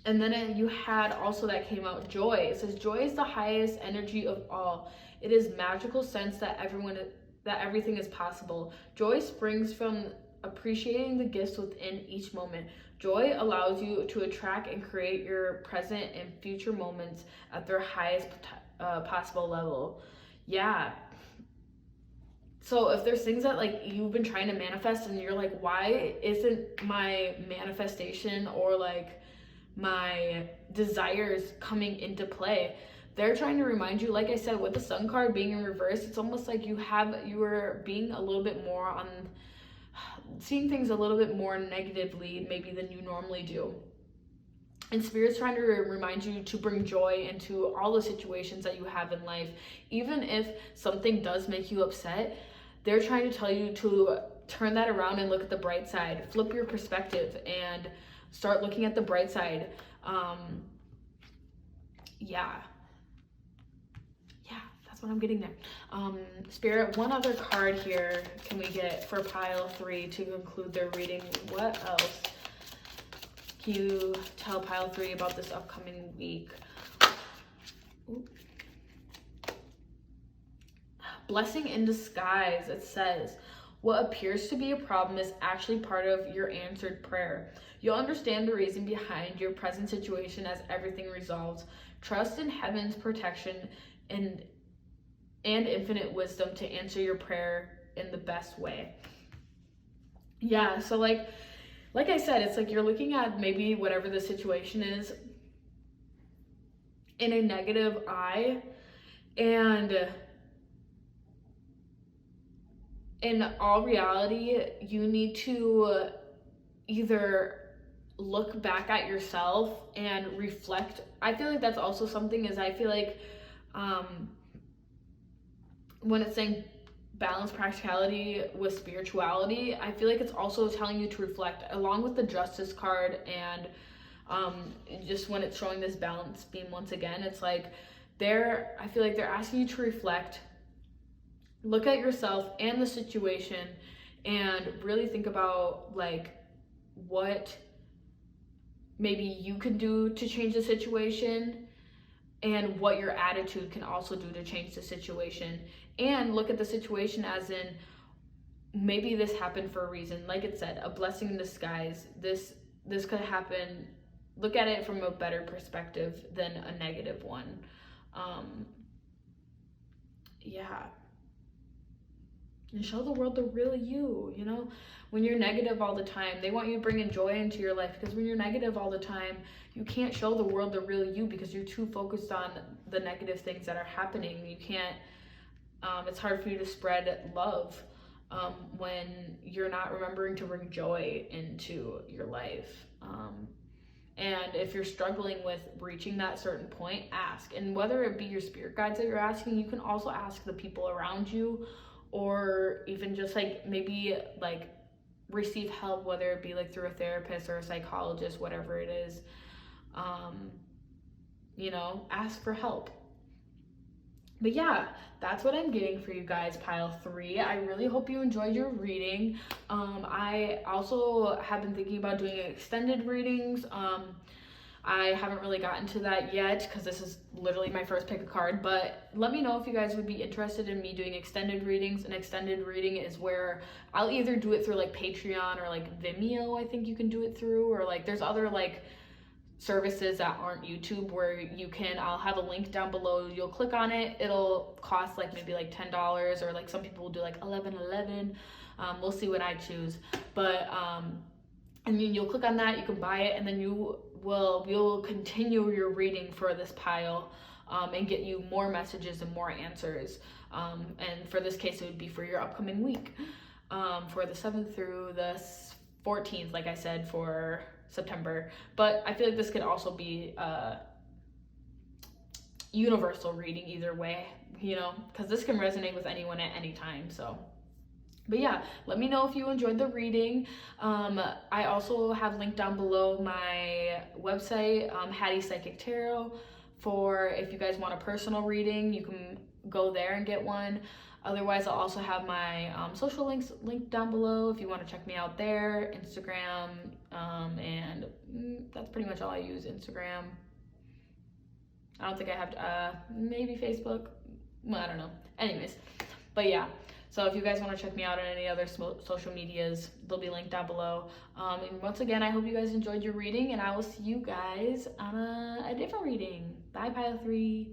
And then you had also that came out joy. It says joy is the highest energy of all. It is magical sense that everything is possible. Joy springs from appreciating the gifts within each moment. Joy allows you to attract and create your present and future moments at their highest possible level. Yeah. So if there's things that like you've been trying to manifest and you're like, why isn't my manifestation or like my desires coming into play? They're trying to remind you, like I said, with the Sun card being in reverse, it's almost like you were being a little bit more on seeing things a little bit more negatively maybe than you normally do. And Spirit's trying to remind you to bring joy into all the situations that you have in life. Even if something does make you upset, they're trying to tell you to turn that around and look at the bright side. Flip your perspective and start looking at the bright side. Yeah, that's what I'm getting there. Spirit, one other card here can we get for pile 3 to conclude their reading? What else can you tell pile 3 about this upcoming week? Ooh. Blessing in disguise. It says, what appears to be a problem is actually part of your answered prayer. You'll understand the reason behind your present situation as everything resolves. Trust in heaven's protection and infinite wisdom to answer your prayer in the best way. Yeah, so like I said, it's like you're looking at maybe whatever the situation is in a negative eye, and in all reality, you need to either look back at yourself and reflect. I feel like that's also something, is I feel like when it's saying balance practicality with spirituality, I feel like it's also telling you to reflect along with the Justice card. And just when it's showing this balance beam once again, it's like I feel like they're asking you to reflect, look at yourself and the situation, and really think about like what maybe you can do to change the situation, and what your attitude can also do to change the situation. And look at the situation as in, maybe this happened for a reason. Like it said, a blessing in disguise. This could happen. Look at it from a better perspective than a negative one. and show the world the real you, you know? When you're negative all the time, they want you to bring in joy into your life, because when you're negative all the time, you can't show the world the real you because you're too focused on the negative things that are happening. You can't, it's hard for you to spread love when you're not remembering to bring joy into your life. And if you're struggling with reaching that certain point, ask. And whether it be your spirit guides that you're asking, you can also ask the people around you, or even just like maybe like receive help, whether it be like through a therapist or a psychologist, whatever it is. You know, ask for help. But yeah, that's what I'm getting for you guys, pile 3. I really hope you enjoyed your reading. I also have been thinking about doing extended readings. I haven't really gotten to that yet because this is literally my first pick a card, but let me know if you guys would be interested in me doing extended readings. An extended reading is where I'll either do it through like Patreon or like Vimeo, I think you can do it through, or like there's other like services that aren't YouTube where you can, I'll have a link down below, you'll click on it, it'll cost like maybe like $10, or like some people will do like $11.11. We'll see what I choose, but I mean, you'll click on that, you can buy it, and then you'll continue your reading for this pile, and get you more messages and more answers. And for this case, it would be for your upcoming week, for the 7th through the 14th, like I said, for September. But I feel like this could also be a universal reading either way, you know, because this can resonate with anyone at any time. So, but yeah, let me know if you enjoyed the reading. I also have linked down below my website, Hattie Psychic Tarot, for if you guys want a personal reading, you can go there and get one. Otherwise, I'll also have my social links linked down below if you want to check me out there, Instagram, and that's pretty much all I use, Instagram. I don't think I have, maybe Facebook, well, I don't know. Anyways, but yeah, so if you guys want to check me out on any other social medias, they'll be linked down below. And once again, I hope you guys enjoyed your reading, and I will see you guys on a different reading. Bye, pile 3.